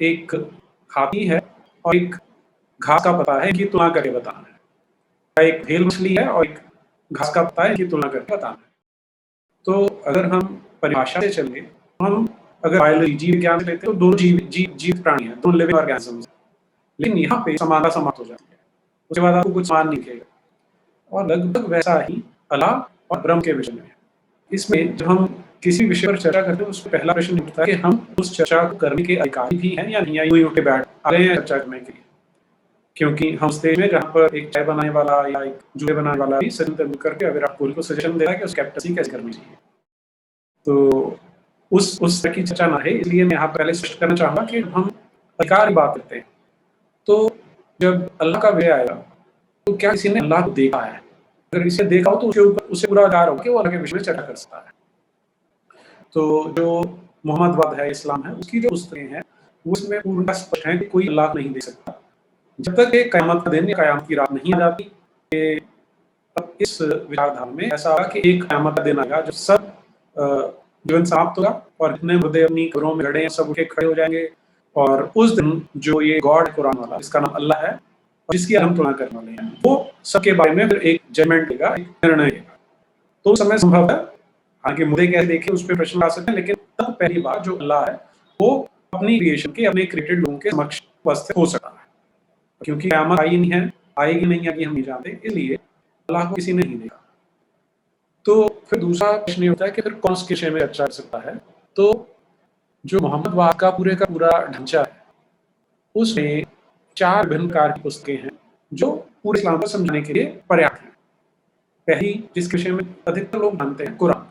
एक हाथी है और एक घास का पत्ता है, इनकी तुलना करके बताना है। एक व्हेल मछली है और एक घास का पत्ता है, इनकी तुलना करके बताना है। तो अगर हम परिभाषा से चलें, तो हम अगर बायोलॉजी जीव विज्ञान से लेते हैं तो दोनों जीवित प्राणी हैं, दोनों लिविंग ऑर्गेनिजम्स। लेकिन यहाँ पे समानता समाप्त हो जाती है, उसके बाद आपको कुछ समान नहीं दिखेगा। और लगभग वैसा ही अल्लाह और ब्रह्म के विषय में है। इसमें जब हम किसी विषय पर चर्चा करते हैं, उसमें पहला प्रश्न उठता है कि हम उस चर्चा को करने के अधिकारी भी हैं या नहीं, या यूं ही उठ के बैठ आ रहे हैं चर्चा करने के लिए। क्योंकि हम स्टेज में जहाँ पर एक चाय बनाने वाला या एक जूते बनाने वाला भी सचिन तेंदुलकर के अगर आप को सजेशन दे रहा है कि उस कैप्टनसी कैसे करनी चाहिए, तो उस तरह की चर्चा ना है। इसलिए मैं यहाँ पहले स्पष्ट करना चाहूँगा कि हम अधिकार की बात करते हैं, तो जब अल्लाह का विषय आएगा तो क्या किसी ने अल्लाह को देखा है? अगर इसे देखा हो तो उसके ऊपर उससे पूरा अधिकार हो कि वो अल्लाह के विषय में चर्चा कर सकता है। तो जो मोहम्मदवाद है, इस्लाम है, उसकी जो पुस्तकें हैं उसमें पूर्ण स्पष्ट है कि कोई अल्लाह नहीं देख सकता जब तक कि क़यामत का दिन या क़यामत की रात नहीं आ जाती। कि इस विचारधारा में ऐसा होगा कि एक क़यामत का दिन आएगा जब सब जीवन समाप्त होगा और जितने मुर्दे अपनी कब्रों में गड़े हैं सब उठ के खड़े हो जाएंगे। और उस दिन जो ये गॉड कुरान वाला, इसका नाम अल्लाह है और जिसकी हम तुलना करने वाले हैं, वो सबके बारे में फिर एक जजमेंट देगा, एक निर्णय देगा। तो उस समय संभव है, हालांकि मुर्दे कैसे देखें उस पर प्रश्न आ सकते हैं, लेकिन तब पहली बार जो अल्लाह है वो अपनी क्रिएशन के, अपने क्रिएटेड लोगों के समक्ष उपस्थित हो सकता है। क्योंकि क़यामत आई नहीं है, आएगी नहीं, आगे हम नहीं जानते, इसलिए अल्लाह को किसी ने नहीं देखा। तो फिर दूसरा प्रश्न ये होता है कि फिर कौन से विषय में चर्चा कर सकता है? तो जो मोहम्मदवाद का पूरा ढांचा है, उसमें 4 विभिन्न प्रकार की पुस्तकें हैं जो पूरे इस्लाम को समझने के लिए पर्याप्त हैं। पहली, जिसके विषय में अधिकतर लोग जानते हैं, कुरान।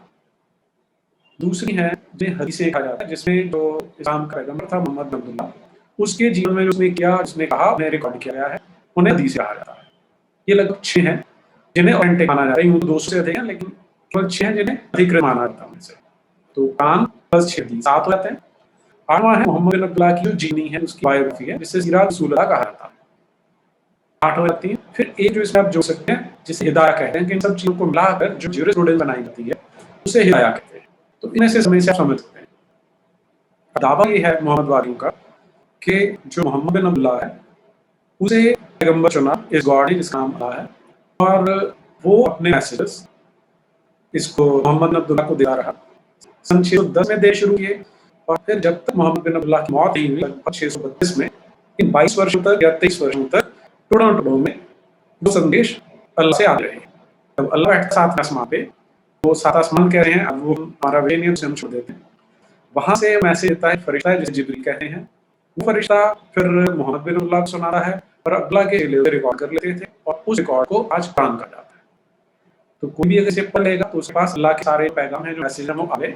दूसरी है जिन्हें हदीसें कहा जाता है, जिसमें जो इस्लाम का पैगंबर था मोहम्मद बिन अब्दुल्लाह, उसके जीवन में उसने क्या, जिसने कहा, उन्हें रिकॉर्ड किया गया है, उन्हें हदीसें कहा जाता है। ये लगभग 6 हैं जिन्हें ऑथेंटिक माना जाता है। यूं 200 से अधिक हैं, लेकिन केवल 6 हैं जिन्हें अधिकृत माना जाता है उनमें से। तो कुरान प्लस 6 हदीस 7 हो जाते हैं। 8वां है मोहम्मद बिन अब्दुल्लाह की जो जीवनी है, उसकी बायोग्राफी है, जिसे सीरत रसूलुल्लाह कहा जाता है। 8 हो जाती है। फिर एक जो इसमें आप जोड़ सकते हैं, जिसे हिदाया कहते हैं, कि इन सब चीज़ों को मिलाकर जो ज्यूरिस्प्रूडेंस बनाई जाती है उसे हिदाया कहते हैं। तो इनमें से समय से आप समझ सकते हैं। दावा ये है मोहम्मदवादियों का कि जो मोहम्मद बिन अब्दुल्लाह है उसे पैगंबर चुना इस गॉड ने, जिसका नाम अल्लाह है, और वो अपने मैसेजेस इसको मोहम्मद बिन अब्दुल्लाह को देता रहा। सन 610 में दे शुरू किए और फिर जब तक मोहम्मद बिन अब्दुल्लाह की मौत नहीं हुई, लगभग 632 में, इन 22 वर्षों तक या 23 वर्षों तक टुकड़ों में वो संदेश अल्लाह से आते रहे। जब अल्लाह बैठता सातवें आसमान पे, वो 7 आसमान कह रहे हैं, अब वो हमारा विषय नहीं है, उसे हम छोड़ देते हैं। वहाँ से मैसेज देता है फरिश्ता है, जिसे जिब्रील कहते हैं। वो फरिश्ता फिर मोहम्मद बिन अब्दुल्लाह को सुना रहा है और अब्दुल्लाह के लिए रिकॉर्ड कर लेते थे और उस रिकॉर्ड को आज कुरान कहा जाता है। तो कोई भी अगर इसे पढ़ लेगा तो उसके पास अल्लाह के सारे पैगाम हैं, जो मैसेज हैं, वो आ गए।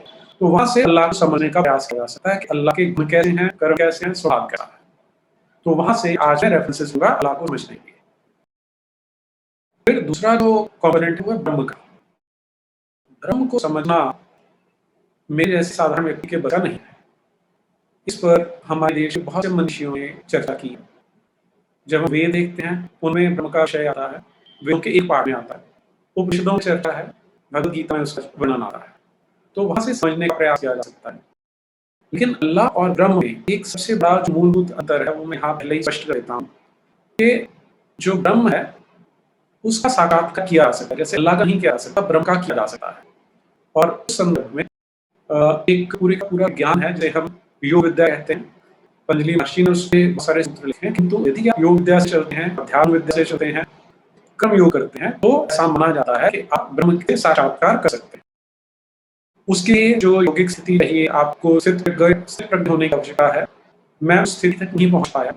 तो वहाँ से अल्लाह को समझने का प्रयास किया जा सकता है कि अल्लाह के गुण कैसे हैं, कर्म कैसे हैं, स्वभाव कैसा है। तो वहाँ से आज मैं रेफरेंसेस दूंगा अल्लाह को समझने के लिए। फिर दूसरा जो कॉम्पोनेंट है ब्रह्म का। ब्रह्म को समझना मेरे जैसे साधारण व्यक्ति के बस का नहीं है। इस पर हमारे देश के बहुत से मनीषियों ने चर्चा की। जब हम वेद देखते हैं उनमें ब्रह्म का विषय आता है, वेदों के एक पार्ट में आता है। उपनिषदों में चर्चा है, भगवद गीता में उसका वर्णन आता है। तो वहां से समझने का प्रयास किया जा सकता है। लेकिन अल्लाह और ब्रह्म में एक सबसे बड़ा जो मूलभूत अंतर है, वो मैं यहाँ पहले ही स्पष्ट कर देता हूँ कि जो ब्रह्म है उसका साक्षात्कार किया जा सकता है, जैसे अल्लाह का नहीं किया जा सकता, ब्रह्म का किया जा सकता है। और उस संदर्भ में एक पूरे का पूरा ज्ञान है, जिसे हम योग विद्या कहते हैं। पतंजलि महर्षि ने उसके बहुत सारे सूत्र लिखे हैं। किंतु यदि आप योग विद्या से चलते हैं, ध्यान विद्या से चलते हैं, कर्म योग करते हैं, तो ऐसा माना जाता है कि आप ब्रह्म के साक्षात्कार कर सकते हैं। उसके लिए जो योगिक स्थिति चाहिए, आपको स्थित प्रज्ञ होने की आवश्यकता है। मैं उस स्थिति तक नहीं पहुंच पाया,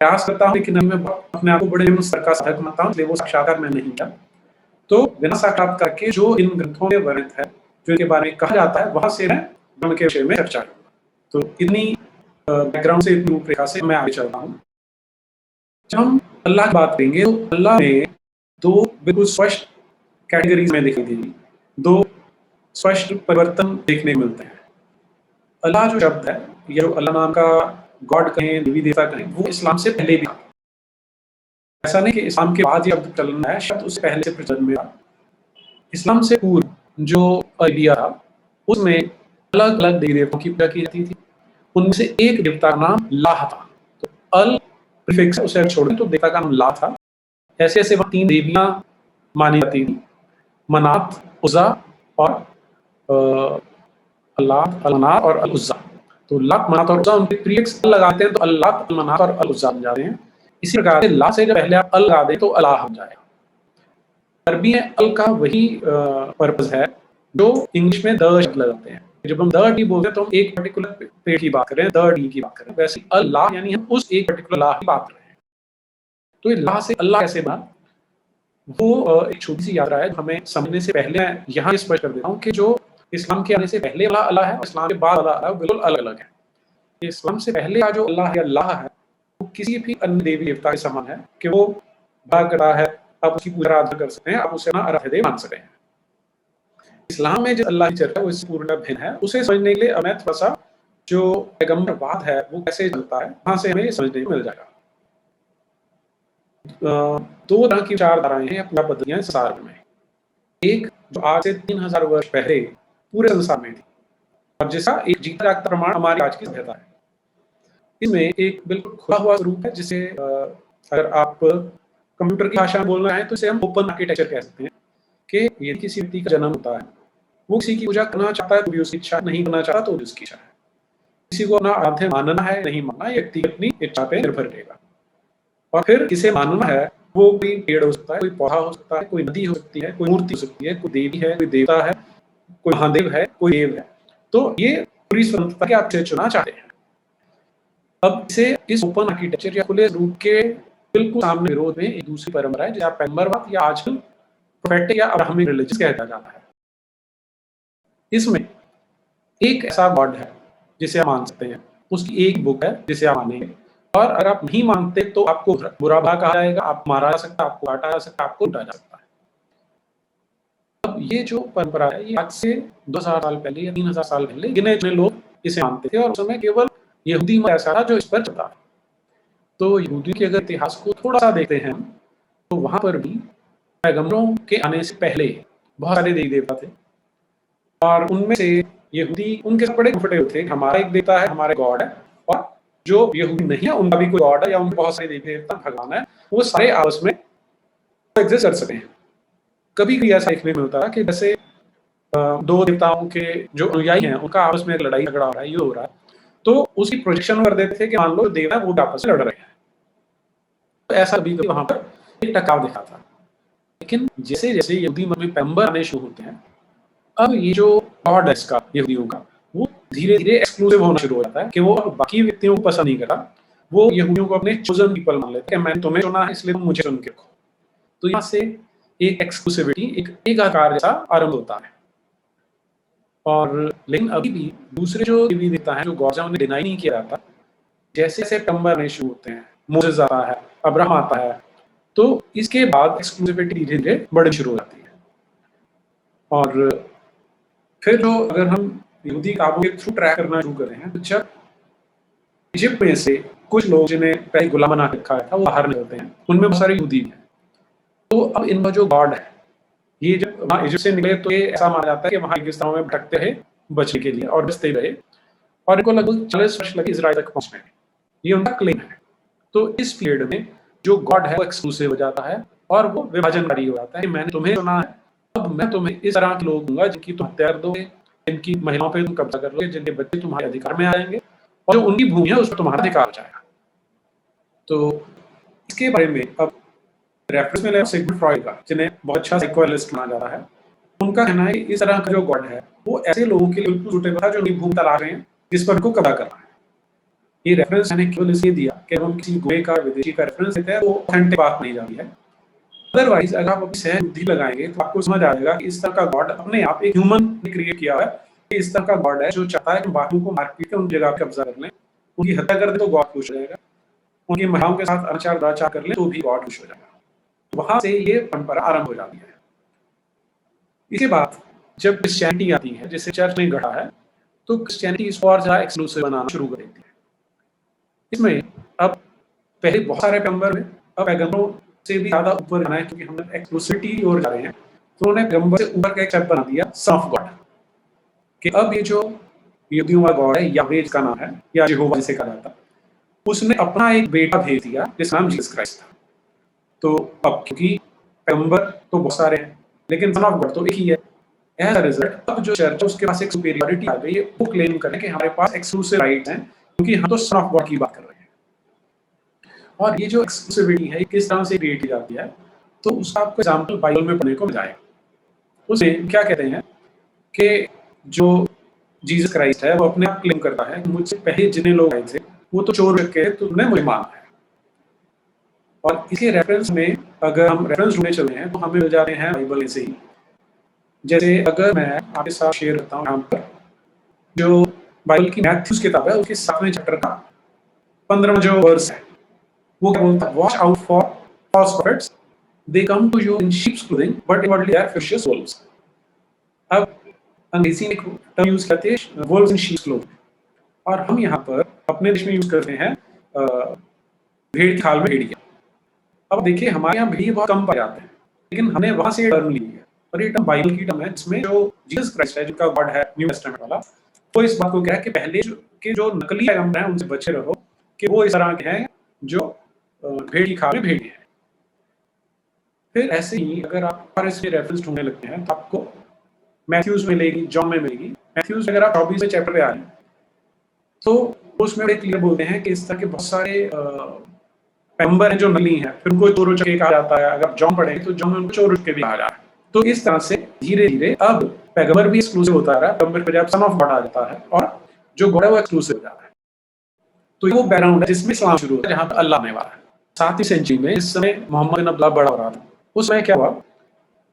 प्रयास करता हूँ, लेकिन मैं अपने आप को बड़े निम्न स्तर का साधक मानता हूँ, इसलिए वो साक्षात्कार मैं नहीं किया। तो बिना साक्षात्कार के जो इन ग्रंथों में वर्णित है, जो इनके बारे में कहा जाता है, वहां से मैं ब्रह्म के विषय में चर्चा करूंगा। तो इतनी बैकग्राउंड से, इतनी रूपरेखा से मैं आगे चलता हूँ। जब हम अल्लाह की बात करेंगे तो अल्लाह में 2 बिल्कुल स्पष्ट कैटेगरीज में दिखाई देगी, 2 स्पष्ट परिवर्तन देखने को मिलते हैं। अल्लाह जो शब्द है, या जो अल्लाह नाम का गॉड कहें, देवी देवता कहें, वो इस्लाम से पहले भी था। ऐसा नहीं कि इस्लाम के बाद ये शब्द चलन है, शब्द उससे पहले से प्रचलन में था। इस्लाम से पूर्व जो अरबिया था, उसमें अलग अलग देवी देवताओं की पूजा की जाती थी। उनमें से एक देवता का नाम लाह था। तो अल प्रीफिक्स है, उसे अगर छोड़ दें तो देवता का नाम लाह था। ऐसे ऐसे वहाँ 3 देवियां मानी जाती थी, मनात, उज़्ज़ा और अल्लात, अल-मनात और अल-उज़्ज़ा। तो लात, मनात और उज़्ज़ा उनके प्रीफिक्स अल लगाते हैं तो अल्लात, अल-मनात और अल-उज़्ज़ा बन जाते हैं। इसी प्रकार से ला से जब पहले आप अल लगा दें तो अलाह बन जाएगा। अरबी में अल का वही पर्पस है जो इंग्लिश में द शब्द लगाते हैं। जब हम द टी बोलते हैं तो हम एक पर्टिकुलर पेड़ की बात कर रहे हैं, द टी की बात कर रहे हैं। वैसे अल्लाह यानी हम उस एक पर्टिकुलर लाह की बात कर रहे हैं। तो ये लाह से अल्लाह कैसे बना, वो एक छोटी सी यात्रा है। हमें समझने से पहले मैं यहाँ स्पष्ट कर देता हूँ कि जो इस्लाम के आने से पहले वाला अल्लाह है और इस्लाम के बाद वाला अल्लाह बिल्कुल अलग-अलग है। इस्लाम से पहले का जो अल्लाह है, अल्लाह है, वो किसी भी अन्य देवी देवता के समान है कि वो भला करता है, आप उसकी पूजा आराधना कर सकते हैं, आप उसे अपना आराध्य मान सकते हैं। इस्लाम में जो अल्लाह की चर्चा है वो इससे पूर्ण भिन्न है। उसे समझने के लिए हमें थोड़ा-सा जो पैगंबरवाद है वो कैसे चलता है, वहाँ से हमें समझने को मिल जाएगा। 2 तरह की विचारधाराएँ हैं या पूजा पद्धतियाँ संसार में। एक जो आज से 3000 वर्ष पहले पूरे संसार में थी और जिसका एक जीता जागता प्रमाण हमारी आज की सभ्यता है। इसमें एक बिल्कुल खुला हुआ रूप है जिसे अगर आप कंप्यूटर की भाषा में बोलना चाहें तो इसे हम ओपन आर्किटेक्चर कह सकते हैं कि यदि किसी व्यक्ति का जन्म होता है, वो किसी की पूजा करना चाहता है तो भी उसकी इच्छा, नहीं करना चाहता तो भी उसकी इच्छा है। किसी को अपना आराध्य मानना है, नहीं मानना, ये व्यक्ति की अपनी इच्छा पे निर्भर करेगा। और फिर किसे मानना है, वो कोई पेड़ हो सकता है, कोई पौधा हो सकता है, कोई नदी हो सकती है, कोई मूर्ति हो सकती है, कोई देवी है, कोई देवता है, कोई महादेव है, कोई देव है। तो ये पूरी स्वतंत्रता के आप इसे चुनना चाहते हैं। अब इसे इस ओपन आर्किटेक्चर या खुले रूप के बिल्कुल सामने विरोध में एक दूसरी परंपरा है जिसे आप पैगंबरवाद या आजकल प्रोफेटिक या अब्राहमिक रिलीजन कहता जाता है। इसमें एक ऐसा गॉड है जिसे आप मान सकते हैं, उसकी एक बुक है जिसे आप मानेंगे और अगर आप नहीं मानते तो आपको बुरा भला कहा जाएगा, आपको मारा जा सकता है, आपको काटा जा सकता है, आपको लूटा जा सकता है। अब ये जो परंपरा है ये आज से 2000 साल पहले या 3000 साल पहले गिने-चुने लोग इसे मानते थे और उस समय केवल यहूदी मत ऐसा था जो इस पर चलता था। तो यहूदियों के अगर इतिहास को थोड़ा-सा देखते हैं हम, तो वहाँ पर भी पैगंबरों के आने से पहले बहुत सारे देवी-देवता थे और उनमें से यहूदी उनके साथ बड़े कंफर्टेबल थे, हमारा एक देवता है, हमारे गॉड है और जो यहूदी नहीं है उनका भी कोई गॉड है या उनके बहुत सारे देवी-देवता भगवान है, वो सारे आपस में कोएग्जिस्ट कर सकते हैं। कभी-कभी ऐसा देखने में मिलता है कि जैसे 2 देवताओं के जो अनुयायी हैं, उनका आपस में लड़ाई-झगड़ा हो रहा है, ये हो रहा है, तो उसकी प्रोजेक्शन कर देते थे कि मान लो देव है वो आपस में लड़ रहे हैं। तो ऐसा कभी-कभी वहाँ पर एक टकराव दिखा था। लेकिन जैसे-जैसे यहूदी मत में पैगंबर आने शुरू होते हैं, अब ये जो गॉड है इसका यहूदियों का, वो धीरे-धीरे एक्सक्लूसिव होना शुरू हो जाता है कि वो अब बाकी व्यक्तियों को पसंद नहीं करता। वो यहूदियों को अपने चोज़न पीपल मान लेते हैं, मैंने तुम्हें चुना है इसलिए तुम मुझे चुन के रखो। तो यहाँ से एक एक्सक्लूसिविटी, एक एकाकार जैसा आरंभ होता है। और लेकिन अभी भी दूसरे जो देवी देवता हैं, जो गॉड्स हैं, उन्हें डिनाई नहीं किया जाता। जैसे-जैसे पैगंबर आने शुरू होते हैं, मोसेस आता है, अब्राहम आता है, तो इसके बाद एक्सक्लूसिविटी धीरे-धीरे बढ़नी शुरू हो जाती है। और फिर जो अगर हम यहूदी किताबों के थ्रू ट्रैक करना शुरू कर रहे हैं, तो जब इजिप्ट में से कुछ लोग जिन्हें पहले गुलाम बना के रखा था, वो बाहर निकलते हैं, उनमें बहुत सारे यहूदी हैं। तो अब इनका जो गॉड है, ये जब वहाँ इजिप्ट से निकले तो ये ऐसा माना जाता है कि वहाँ रेगिस्तानों में भटकते रहे बचने के लिए और बचते रहे और इनको लगभग 40 वर्ष लगे इज़राइल तक पहुँचने में। ये उनका क्लेम है। तो इस पीरियड में जो गॉड है वो एक्सक्लूसिव हो जाता है और वो विभाजनकारी हो जाता है कि मैंने तुम्हें चुना है, अब मैं तुम्हें इस तरह के लोग दूँगा जिनकी तुम हत्या कर दोगे, जिनकी महिलाओं पे तुम कब्जा कर लोगे, जिनके बच्चे तुम्हारे अधिकार में आ जाएंगे और जो उनकी भूमि है उस पर तुम्हारा अधिकार हो जाएगा। तो इसके बारे में अब रेफरेंस में सिगमुंड फ्रॉइड का, जिन्हें बहुत अच्छा साइकोएनालिस्ट माना जाता है, उनका कहना है कि इस तरह का जो गॉड है वो ऐसे लोगों के लिए बिल्कुल सूटेबल था जो नई भूमि तलाश रहे हैं जिस पर उनको कब्जा करना है। ये रेफरेंस मैंने केवल इसलिए दिया कि हम किसी गोरे का विदेशी का रेफरेंस देते हैं वो ऑथेंटिक बात नहीं जाती है। अदरवाइज अगर आप अपनी सहज बुद्धि लगाएंगे तो आपको समझ आएगा कि इस तरह का गॉड अपने आप एक ह्यूमन ने क्रिएट किया है कि इस तरह का गॉड है जो चाहता है कि बाकियों को मार पीट के उन जगह पे कब्जा कर लें, उनकी हत्या कर दे तो गॉड खुश हो जाएगा, उनकी महिलाओं के साथ अनाचार दुराचार कर ले तो भी गॉड खुश हो जाएगा। वहां से ये परंपरा आरंभ हो जाती है। इसके बाद जब क्रिश्चियनिटी आती है, जिसे चर्च ने गढ़ा है, तो क्रिश्चियनिटी इसको और ज्यादा एक्सक्लूसिव बनाना शुरू कर देती है। इसमें अब पहले बहुत सारे पैगंबर हुए, अब पैगंबरों से भी ज्यादा ऊपर जाना है क्योंकि हम एक्सक्लूसिविटी की ओर जा रहे हैं, तो उन्होंने पैगंबर से ऊपर का एक स्टेप बना दिया, सन ऑफ गॉड, कि अब ये जो यहूदियों का गॉड है, याहवे जिसका नाम है, या यहोवा जिसे कहा जाता है, उसने अपना एक बेटा भेज दिया जिसका नाम जीसस क्राइस्ट था। तो अब क्योंकि पैगंबर तो बहुत सारे हैं, लेकिन सन ऑफ गॉड तो एक ही है। एज अ रिजल्ट अब जो चर्च है उसके पास एक सुपीरियरिटी आ गई है, वो क्लेम करें कि हमारे पास एक्सक्लूसिव राइट्स हैं, क्योंकि हम तो सन ऑफ गॉड की बात कर रहे हैं। और ये जो एक्सक्लूसिविटी है किस तरह से क्रिएट की जाती है, तो उसका आपको एग्जाम्पल बाइबल में पढ़ने को मिल जाएगा। उसमें क्या कहते हैं कि जो जीसस क्राइस्ट है वो अपने आप क्लेम करता है कि मुझसे पहले जितने लोग आए थे वो तो चोर रखे थे, तुमने मुझे माना है। और इसके रेफरेंस में अगर हम रेफरेंस ढूंढने चलते हैं तो हमें मिल जाते हैं बाइबल में से ही। जैसे अगर मैं आपके साथ शेयर करता हूँ यहाँ पर, जो बाइबल की मैथ्यूस किताब है उसके 7वें चैप्टर का 15वां जो वर्स है, वो क्या बोलता है? Watch out for false prophets, they come to you in sheep's clothing but inwardly they are ferocious wolves. अब अंग्रेजी में एक टर्म यूज करते हैं वुल्व्स इन शीप्स क्लोथिंग, और हम यहाँ पर अपने देश में यूज करते हैं भेड़ की खाल में भेड़िया। अब देखिए हमारे यहाँ भेड़िया बहुत कम पाए जाते हैं, लेकिन हमने वहां से टर्म ली है, और ये टर्म बाइबल की टर्म है, जिसमें जो जीसस क्राइस्ट है जिनका गॉड है न्यू टेस्टामेंट वाला, वो इस बात को कहा कि पहले के जो नकली पैगंबर हैं उनसे बचे रहो, कि वो इस तरह के हैं जो भेड़ की खाल में भेड़िए हैं। फिर ऐसे ही अगर आप और इसके रेफरेंस ढूंढने लगते हैं तो आपको मैथ्यूज मिलेगी, जॉन में मिलेगी। मैथ्यूज अगर आप 24वें चैप्टर पे आ रहे हैं तो उसमें बड़े क्लियर बोलते हैं कि इस तरह के बहुत सारे पैगंबर हैं जो नकली हैं, फिर उनको चोर उचके कहा जाता है। अगर जॉन पढ़ेंगे तो जॉन में उनको चोर उचके भी कहा जा रहा है। तो इस तरह से धीरे धीरे अब पैगंबर भी एक्सक्लूसिव होता रहा, पैगंबर के बजाय सन ऑफ गॉड आ जाता है, और जो गॉड है वो एक्सक्लूसिव हो जाता है। तो वो बैकग्राउंड है जिसमें इस्लाम शुरू होता है, जहाँ पर अल्लाह आने वाला है। 7वीं सेंचुरी में इस समय मोहम्मद बिन अब्दुल्लाह बड़ा हो रहा था, उस समय क्या हुआ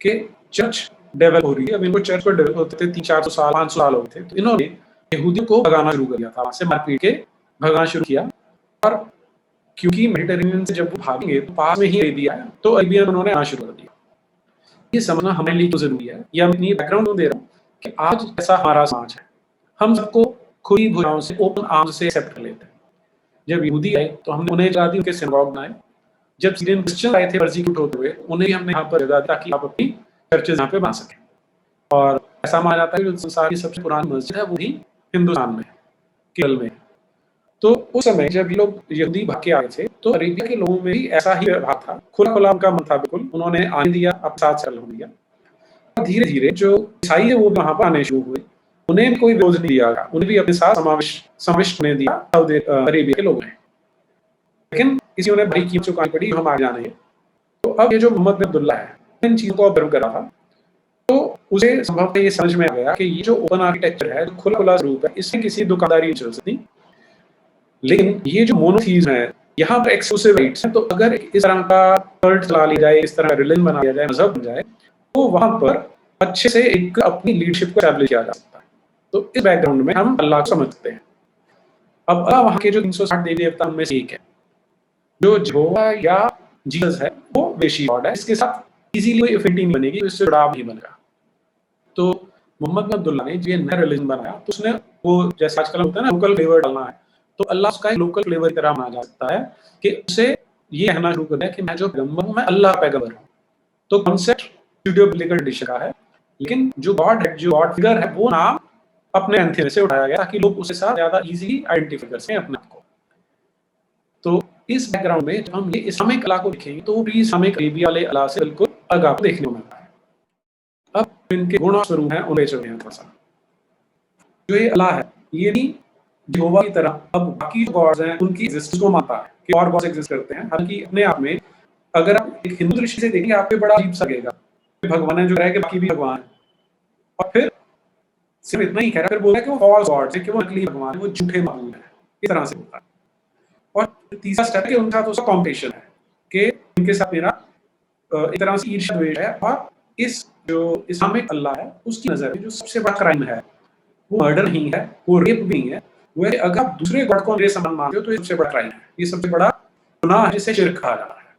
कि चर्च डेवलप हो रही है। अब इनको चर्च पर डेवलप होते थे 300-400 साल 500 साल हो गए थे, तो इन्होंने यहूदियों को भगाना शुरू कर दिया था, वहां से मारपीट के भगाना शुरू किया। और क्योंकि मेडिटेरेनियन से जब वो भागेंगे तो पास में ही अरेबिया है, तो अरेबिया में उन्होंने आना शुरू कर दिया। ये समझना हमारे लिए जरूरी है। ये हम इतनी बैकग्राउंड दे रहा हूँ कि आज ऐसा हमारा समाज है, हम सबको खुली भुजाओं से ओपन आर्म्स से एक्सेप्ट कर लेते हैं। जब यहूदी आए तो हमने उन्हें जगह दी, उनके सिनेगॉग बनाए। जब सीरियन क्रिश्चियन आए थे परसिक्यूट होते हुए, उन्हें हमने यहाँ पर जगह दी ताकि आप अपनी चर्चेज यहाँ पे बना सकें। और ऐसा माना जाता है कि जो संसार की सबसे पुरानी मस्जिद है वो भी हिंदुस्तान में, केरल में। तो उस समय जब ये लोग यहूदी भाग के आए थे तो अरेबिया के लोगों में भी ऐसा ही व्यवहार था, खुला खुला उनका मन था, बिल्कुल उन्होंने आने दिया, अब साथ चल हो दिया। और धीरे धीरे जो ईसाई है वो वहां पर आने शुरू हुए, उन्हें भी कोई विरोध नहीं दिया, उन्हें भी अपने साथ समाविष्ट होने दिया अरेबिया के लोगों ने। लेकिन किसी ने बड़ी कीमत चुकानी पड़ी, हम आगे जाने। तो अब ये जो मोहम्मद बिन अब्दुल्लाह है इन चीजों को ऑब्जर्व कर रहा था, तो उसे संभवतः ये समझ में आ गया कि ये जो ओपन आर्किटेक्चर है, जो खुला खुला स्वरूप है, इसमें किसी दुकानदारी नहीं चल सकती। लेकिन ये जो मोनोथीज्म है, यहाँ पर एक्सक्लूसिव राइट्स हैं, तो अगर इस तरह का कल्ट चला लिया जाए, इस तरह का रिलीजन बना लिया जाए, मजहब बन जाए, तो वहां पर अच्छे से एक अपनी लीडरशिप को एस्टैब्लिश किया जा सकता है। तो इस बैकग्राउंड में हम अल्लाह को समझते हैं। अब अल्लाह वहां के जो 360 देवी देवता उनमें से एक है। जो यहोवा या जीसस है वो वेशी गॉड है, इसके साथ इजीली कोई एफिनिटी नहीं बनेगी, इससे जुड़ाव नहीं बनेगा। तो मोहम्मद बिन अब्दुल्लाह ने जो ये नया रिलीजन बनाया, तो उसने वो जैसे आजकल होता है ना लोकल फ्लेवर डालना है, तो अल्लाह उसका एक लोकल फ्लेवर की तरह माना जा सकता है कि उसे ये कहना शुरू कर दिया कि मैं जो पैगंबर हूँ मैं अल्लाह पैगंबर हूँ। तो कॉन्सेप्ट जूडियो बिब्लिकल ट्रेडिशन का है, लेकिन जो गॉड है, जो गॉड फिगर है, वो नाम अपने एंथेम से उठाया गया ताकि लोग उसके साथ ज्यादा इजीली आइडेंटिफाई कर सकें अपने आप को। तो इस बैकग्राउंड में जब हम ये इस्लामिक अल्लाह को देखेंगे तो भी इस्लामिक अरेबिया वाले अल्लाह से बिल्कुल अलग आपको देखने को मिलता है। अब इनके गुण और स्वरूप हैं उन्हें चलते हैं थोड़ा सा। जो ये अल्लाह है ये भी यहोवा की तरह अब बाकी जो गॉड्स हैं उनकी एग्जिस्टेंस को मानता है कि और गॉड्स एग्जिस्ट करते हैं, हालांकि अपने आप में अगर आप एक हिंदू दृष्टि से देखेंगे आप पे बड़ा अजीब सा लगेगा। भगवान है जो कह रहा है कि बाकी भी भगवान है, और फिर सिर्फ इतना ही कह रहा है, फिर बोल रहा है कि वो फॉल्स गॉड्स है, कि वो नकली भगवान है, वो झूठे माबूद है, इस तरह से होता है। और तीसरा स्टेप है उनका तो उसका कॉम्पिटिशन है कि उनके साथ मेरा एक तरह से ईर्ष्या द्वेष है। और इस जो इस्लामिक अल्लाह है उसकी नजर में जो सबसे बड़ा क्राइम है वो मर्डर नहीं है, वो रेप भी नहीं है, वो है अगर आप दूसरे गॉड को मेरे समान मानते हो तो ये सबसे बड़ा क्राइम है, ये सबसे बड़ा गुनाह है जिसे शिर्क कहा जा रहा है।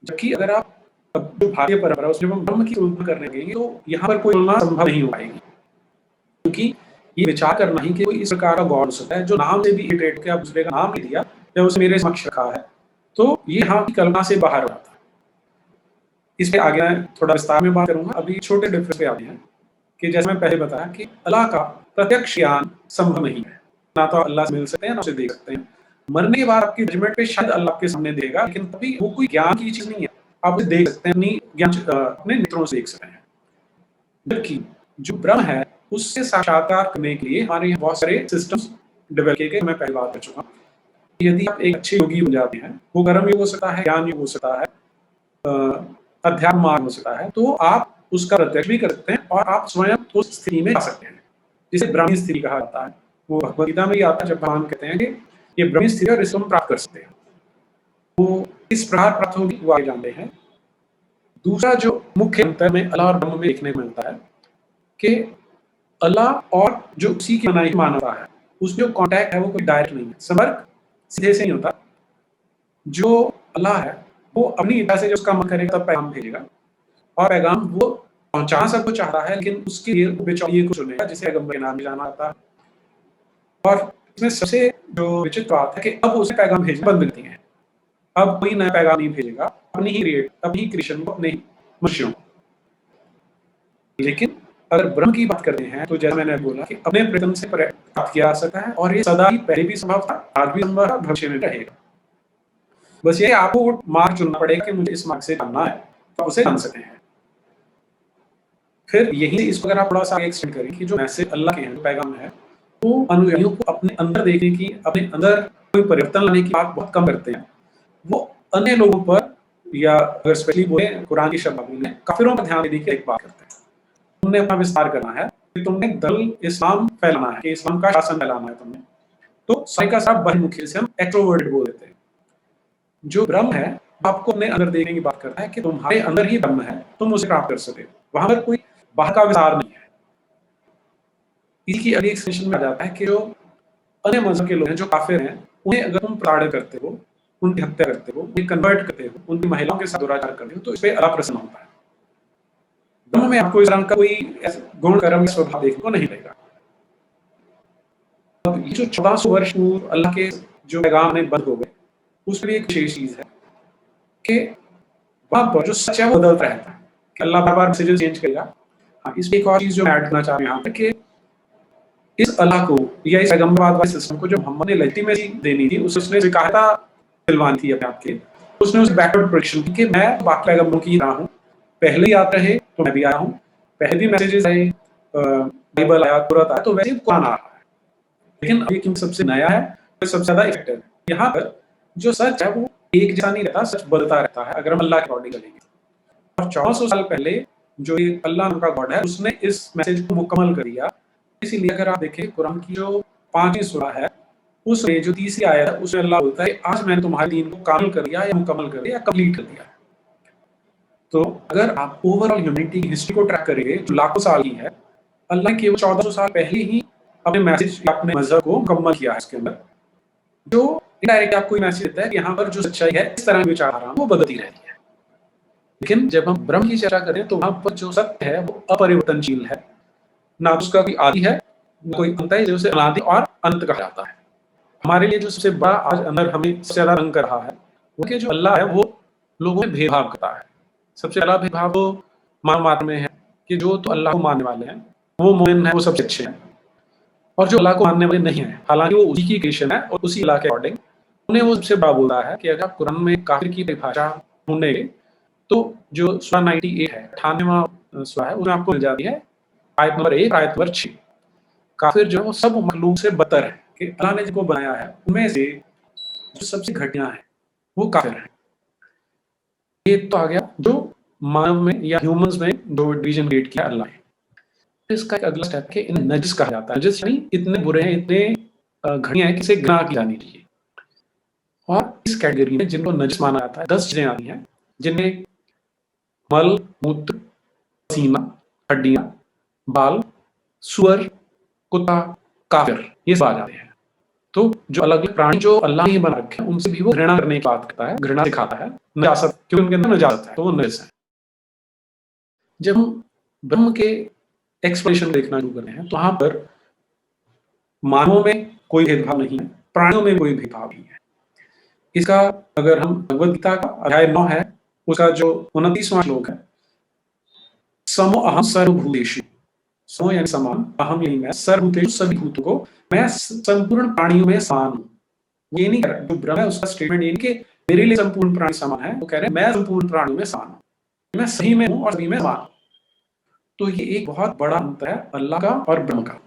जबकि अगर आप जो भारतीय परंपरा उसमें हम ब्रह्म की तुलना करने लगेंगे तो यहाँ पर कोई तुलना संभव नहीं हो पाएगी, क्योंकि ये विचार करना ही कि कोई इस प्रकार का गॉड हो सकता है जो नाम से भी इटरेट के आप दूसरे का नाम नहीं दिया या उसे मेरे समक्ष रखा है, तो ये यहाँ की कल्पना से बाहर हो जाता है। इस पे आगे मैं थोड़ा विस्तार में बात करूंगा। अभी छोटे डिफरेंस पे आते हैं कि जैसे मैं पहले बताया कि अल्लाह का प्रत्यक्ष ज्ञान संभव नहीं है। ना तो अल्लाह से मिल सकते हैं, ना उसे देख सकते हैं। मरने के बाद आपकी जजमेंट पे शायद अल्लाह आपके सामने देगा, लेकिन तभी वो कोई ज्ञान की चीज नहीं है। आप उसे देख सकते हैं, अपने नेत्रों से देख सकते हैं। जबकि जो ब्रह्म है उससे साक्षात्कार करने के लिए हमारे यहाँ बहुत सारे सिस्टम्स डेवलप किए गए। मैं पहले बात कर चुका। यदि आप एक अच्छे योगी बन जाते हैं, वो कर्म योग हो सकता है, ज्ञान योग हो सकता है, अध्यात्म मार्ग हो सकता है, तो आप उसका प्रत्यक्ष भी कर सकते हैं और आप स्वयं उस स्थिति में जा सकते हैं जिसे ब्रह्मी स्थिति कहा जाता है। वो भगवद गीता में ही आता है, जब भगवान कहते हैं कि ये ब्रह्मी स्थिति और इसको हम प्राप्त कर सकते हैं। वो इस प्रकार प्राप्त होगी वो आगे जानते हैं। दूसरा जो मुख्य अंतर में अल्लाह और ब्रह्म में देखने को मिलता है कि अल्लाह और जो उसी की बनाई मानवता है, उसमें जो कांटेक्ट है वो कोई डायरेक्ट नहीं है, संपर्क सीधे से नहीं होता। जो अल्लाह है वो अपनी इच्छा से जो उसका मन करेगा तब पैगाम भेजेगा, और पैगाम वो पहुंचाना सबको चाहता है, लेकिन उसके लिए बिचौलिए को चुनेगा जिसे पैगंबर के नाम में जाना आता है। और इसमें सबसे जो विचित्र बात है कि अब उसे पैगाम भेजना बंद करती है। अब कोई नया पैगाम नहीं भेजेगा, अपनी ही क्रिएशन को, अपने ही मनुष्यों को। लेकिन अगर ब्रह्म की बात करते हैं तो जैसा मैंने बोला कि अपने प्रयत्न से प्राप्त किया जा सकता है, और ये सदा ही पहले भी संभव था, आज भी संभव है, भविष्य में रहेगा। बस ये आपको वो मार्ग चुनना पड़ेगा कि मुझे इस मार्ग से जानना है, तो उसे जान सकते हैं। फिर यही इसको अगर आप थोड़ा सा एक्सटेंड करें कि जो मैसेज अल्लाह के हैं, जो पैगाम है, वो अनुयायियों को अपने अंदर देखने की, अपने अंदर कोई परिवर्तन लाने की बात बहुत कम करते हैं। वो अन्य लोगों पर, या अगर स्पेशली बोले कुरान की शब्दावली में, काफिरों पर ध्यान देने की एक बात करते हैं। तुमने अपना विस्तार करना है, तुमने दल इस्लाम फैलाना है, कि इस्लाम का शासन फैलाना है तुमने, तो सारे का सब बहिर्मुखी से हम एक्सट्रोवर्टेड बोल देते हैं। जो ब्रह्म है आपको अपने अंदर देखने की बात करता है कि तुम्हारे अंदर ही ब्रह्म है, तुम उसे प्राप्त कर सके। वहां पर कोई बाहर का विस्तार नहीं है। इसी की अगली एक्सटेंशन में आ जाता है कि जो अन्य मजहब के लोग हैं, जो काफिर हैं, उन्हें अगर तुम प्रताड़ित करते हो, उनकी हत्या करते हो, उन्हें कन्वर्ट करते हो, उनकी महिलाओं के साथ दुराचार करते हो, तो इस पे अल्लाह प्रसन्न होता है। ब्रह्म में आपको इस तरह का कोई गुण कर्म स्वभाव देखने को नहीं मिलेगा। अब ये जो 1400 वर्ष पूर्व अल्लाह के जो पैगाम में बंद हो गए, उसमें एक विशेष चीज है कि वहां पर जो सच है वो बदलता रहता है, कि अल्लाह बार बार मैसेजेस चेंज करेगा। हाँ, इसमें एक और चीज जो मैं ऐड करना चाह रहा हूँ यहाँ पे, कि इस अल्लाह को या इस पैगंबरवाद वाले सिस्टम को जो मोहम्मद ने लेजिटिमेसी देनी थी, उसने स्वीकारता दिलवानी थी अपने आप के, उसने उस बैकवर्ड प्रोटेक्शन की कि मैं बाकी पैगंबरों की रहा हूँ, पहले ही आते रहे तो मैं भी आया हूँ, पहले भी मैसेजेस आए, बाइबल आया, कुरान आया, तो वैसे कुरान आ रहा है, लेकिन अभी क्योंकि सबसे नया है तो सबसे ज्यादा इफेक्टिव है। यहाँ पर जो सच है वो एक जैसा नहीं रहता, सच बदलता रहता है अगर हम अल्लाह के अकॉर्डिंग चलेंगे। और 1400 साल पहले जो ये अल्लाह नाम का गॉड है, उसने इस मैसेज को मुकम्मल कर दिया। इसीलिए अगर आप देखें कुरान की जो 5वीं सूरा है, उसमें जो 3री आयत है, उसमें अल्लाह बोलता है आज मैंने तुम्हारे दीन को कामिल कर दिया, या मुकम्मल कर दिया, या कंप्लीट कर दिया। तो अगर आप ओवरऑल ह्यूमैनिटी की हिस्ट्री को ट्रैक करेंगे जो लाखों साल की है, अल्लाह ने केवल 1400 साल पहले ही अपने मैसेज या अपने मजहब को मुकम्मल किया है। इसके अंदर जो इनडायरेक्ट आपको मैसेज देता है कि यहाँ पर जो सच्चाई है, इस तरह की विचारधारा वो बदलती रहती है। लेकिन जब हम ब्रह्म की चर्चा करें तो वहां पर जो सत्य है वो अपरिवर्तनशील है, ना उसका कोई आदि है, ना कोई अंत है, जिसे अनादि और अंत कहा जाता है। हमारे लिए जो सबसे बड़ा आज अंदर हमें सबसे ज्यादा रंग कर रहा है, वो कि जो अल्लाह है वो लोगों में भेदभाव करता है। सबसे पहला भेदभाव वो मानव मात्र में है कि जो तो अल्लाह को मानने वाले हैं वो मोमिन है, वो सबसे अच्छे हैं, और जो अल्लाह को मानने वाले नहीं है, हालांकि वो उसी की क्रिएशन है और उसी अल्लाह के अकॉर्डिंग, उन्हें वो सबसे बड़ा बोलता है। कि अगर आप कुरान में काफिर की परिभाषा ढूंढेंगे तो जो सूरा 98 है, 98वां सूरा है, उसमें आपको मिल जाती है आयत नंबर 1, आयत नंबर 6। काफिर जो है वो सब मखलूक से बदतर है, कि अल्लाह ने जिनको बनाया है उनमें से जो सबसे घटिया है वो काफिर है। ये तो आ गया जो मानव में या ह्यूमंस में जो डिवीजन क्रिएट किया अल्लाह ने। इसका एक अगला स्टेप है, इन्हें नजिस कहा जाता है। नजिस यानी इतने बुरे हैं, इतने घटिया हैं कि इसे गुनाह की जानी चाहिए। और इस कैटेगरी में जिनको नजिस माना जाता है 10 चीजें आती हैं, जिनमें मल, मूत्र, पसीना, हड्डियां, बाल, सुअर, कुत्ता, काफिर, ये सब आ जाते हैं। तो जो अलग अलग प्राणी जो अल्लाह ने बना रखे हैं उनसे भी वो घृणा करने की बात करता है, घृणा दिखाता है, नजासत, क्योंकि उनके अंदर नजासत है तो वो नजिस है। जब हम ब्रह्म के एक्सप्लेनेशन देखना शुरू करते हैं तो वहां पर मानवों में कोई भेदभाव नहीं है, प्राणियों में कोई भेदभाव नहीं है। इसका अगर हम भगवद गीता का अध्याय 9 है, उसका जो 29वां श्लोक है, समो अहम सर्वभूतेषु, सो यानी समान, अहम यानी मैं, सर्वभूतेषु सभी भूतों को, मैं संपूर्ण प्राणियों में समान हूँ। ये नहीं कह रहा, जो ब्रह्म है उसका स्टेटमेंट ये नहीं कि मेरे लिए संपूर्ण प्राणी समान है, वो कह रहे हैं मैं संपूर्ण प्राणियों में समान हूँ, मैं सही में हूँ और सभी में समान हूँ। तो ये एक बहुत बड़ा अंतर है अल्लाह का और ब्रह्म का।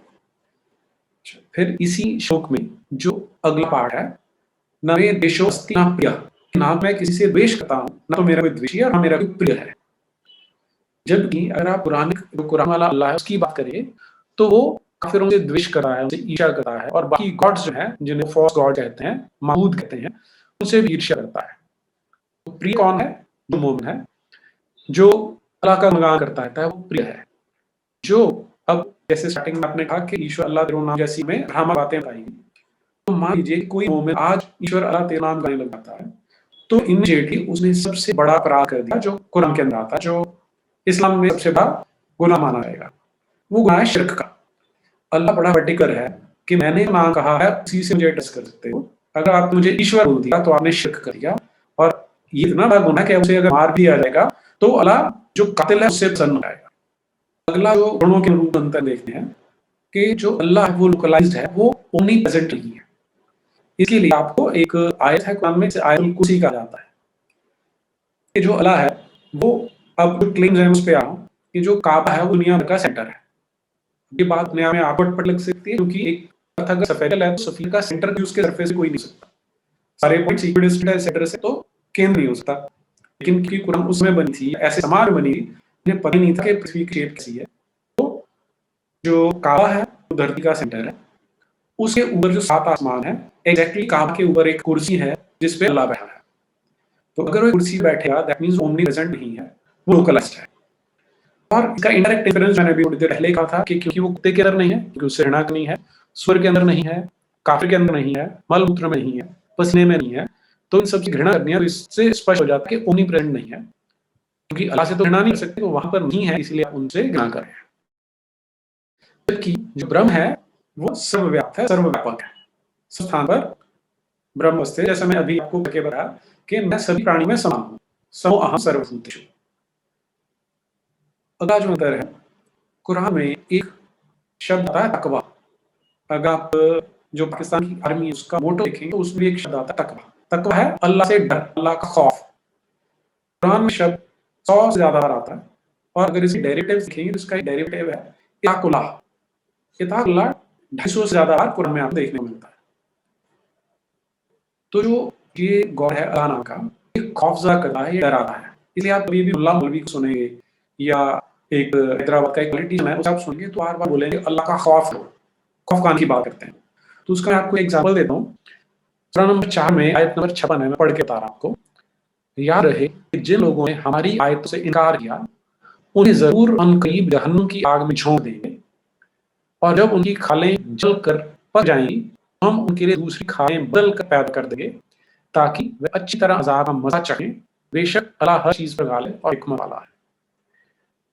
फिर इसी श्लोक में जो अगला पाठ है, न मे द्वेषोऽस्ति न प्रियः, ना मैं किसी से द्वेष करता हूँ, ना तो मेरा कोई द्वेषी है और ना मेरा कोई प्रिय है। जबकि अगर आप कुरान वाला अल्लाह है उसकी बात करिए तो वो काफिरों से द्वेष कर रहा है, उनसे ईर्ष्या कर रहा है, और बाकी गॉड्स जो हैं जिन्हें फॉल्स गॉड कहते हैं, माबूद कहते हैं, उनसे भी ईर्ष्या करता है। तो प्रिय कौन है? जो मोमिन है, जो अल्लाह का गुणगान करता है वो प्रिय है। जो अब जैसे स्टार्टिंग में आपने कहा कि ईश्वर अल्लाह तेरे नाम जैसी में भ्रामक बातें बताएंगी, तो मान लीजिए कोई मोमिन आज ईश्वर अल्लाह तेरे नाम गाने लग जाता है, तो इमीडिएटली उसने सबसे बड़ा अपराध कर दिया जो कुरान के अंदर आता है, जो इस्लाम में सबसे बड़ा गुनाह माना जाएगा। वो गुनाह है शिर्क का। अल्लाह बड़ा पर्टिकुलर है कि मैंने नाम कहा है उसी से मुझे एड्रेस कर सकते हो। अगर आपने मुझे ईश्वर बोल दिया तो आपने शिर्क कर दिया, और ये इतना बड़ा गुनाह है कि उसे अगर मार भी दिया जाएगा तो अल्लाह जो कातिल है उससे प्रसन्न हो जाएगा। अगला जो गुणों के रूप अंतर देखते हैं कि जो अल्लाह है वो लोकलाइज्ड है, वो ओमनी प्रेजेंट नहीं है। इसके लिए आपको एक आयत है कुरान में, आयतुल कुर्सी कहा जाता है कि जो अल्लाह है वो, अब जो क्लेम्स है उस पे आओ कि जो काबा है वो दुनिया भर का सेंटर है। ये बात दुनिया में आपको अटपट लग सकती है क्योंकि एक अगर सफेद है तो सफेद का सेंटर भी उसके सरफेस से कोई नहीं सकता, सारे पॉइंट्स इक्विडिस्टेंट है सेंटर से, तो केंद्र नहीं हो सकता। लेकिन क्योंकि कुरान उसमें बनी थी, ऐसे समाज में बनी थी, उन्हें पता नहीं था कि पृथ्वी की शेप कैसी है। तो जो काबा है वो धरती का सेंटर है, उसके ऊपर जो 7 आसमान है, एग्जैक्टली काबा के ऊपर एक कुर्सी है जिसपे अल्लाह बैठा है। तो अगर वो कुर्सी बैठेगा दैट मींस ओमनी प्रेजेंट नहीं है, वो लोकलाइज्ड है। और इसका इनडायरेक्ट डिफरेंस मैंने भी थोड़ी देर पहले कहा था कि क्योंकि वो कुत्ते के अंदर नहीं है, क्योंकि उससे घृणा नहीं है, स्वर के अंदर नहीं है, काफिर के अंदर नहीं है, मलमूत्र में नहीं है, पसीने में नहीं है, तो इन सबकी घृणा करनी है। तो इससे स्पष्ट हो जाता है कि ओमनी प्रेजेंट नहीं है, क्योंकि अल्लाह से तो घृणा नहीं कर सकते, वो वहां पर नहीं है, इसलिए आप उनसे घृणा कर रहे हैं। जबकि जो ब्रह्म है वो सर्वव्याप्त है, सर्वव्यापक है, सब स्थान पर ब्रह्म अवस्थित। जैसा मैं अभी आपको करके बताया कि मैं सभी प्राणी में समान हूँ, समो अहम सर्वभूतेषु। अगला जो अंतर है, कुरान में एक शब्द आता है तकवा। अगर आप जो पाकिस्तान की आर्मी है उसका मोटो देखेंगे तो उसमें एक शब्द आता है तकवा। तकवा है अल्लाह से डर, अल्लाह का खौफ। कुरान में शब्द 100 से ज्यादा बार आता है, और अगर इसकी डेरिवेटिव देखेंगे तो इसका एक डेरिवेटिव है इताकुल्लाह। इताकुल्लाह 250 से ज्यादा बार कुरान में आपको देखने को मिलता है। तो जो ये गॉड है अल्लाह नाम का, ये खौफजदा करता है, ये डराता है। इसलिए आप कभी भी मुल्ला मौलवी को सुनेंगे या एक हैदराबाद का एक पॉलिटिशियन है, उसे आप सुनेंगे तो बार बार बोलेंगे अल्लाह का खौफ लो, खौफ खान की बात करते हैं। तो उसका मैं आपको एग्जाम्पल देता हूँ। सूरा नंबर 4 में आयत नंबर 56 है, मैं पढ़ के बता रहा हूँ आपको। याद रहे कि जिन लोगों ने हमारी आयतों से इनकार किया उन्हें जरूर अनकरीब जहन्नुम की आग में झोंक देंगे, और जब उनकी खालें जल कर पक जाएंगी तो हम उनके लिए दूसरी खालें बदल कर पैदा कर देंगे ताकि वे अच्छी तरह अजाब का मजा चखें। बेशक अल्लाह हर चीज पर गालिब और हिकमत वाला है।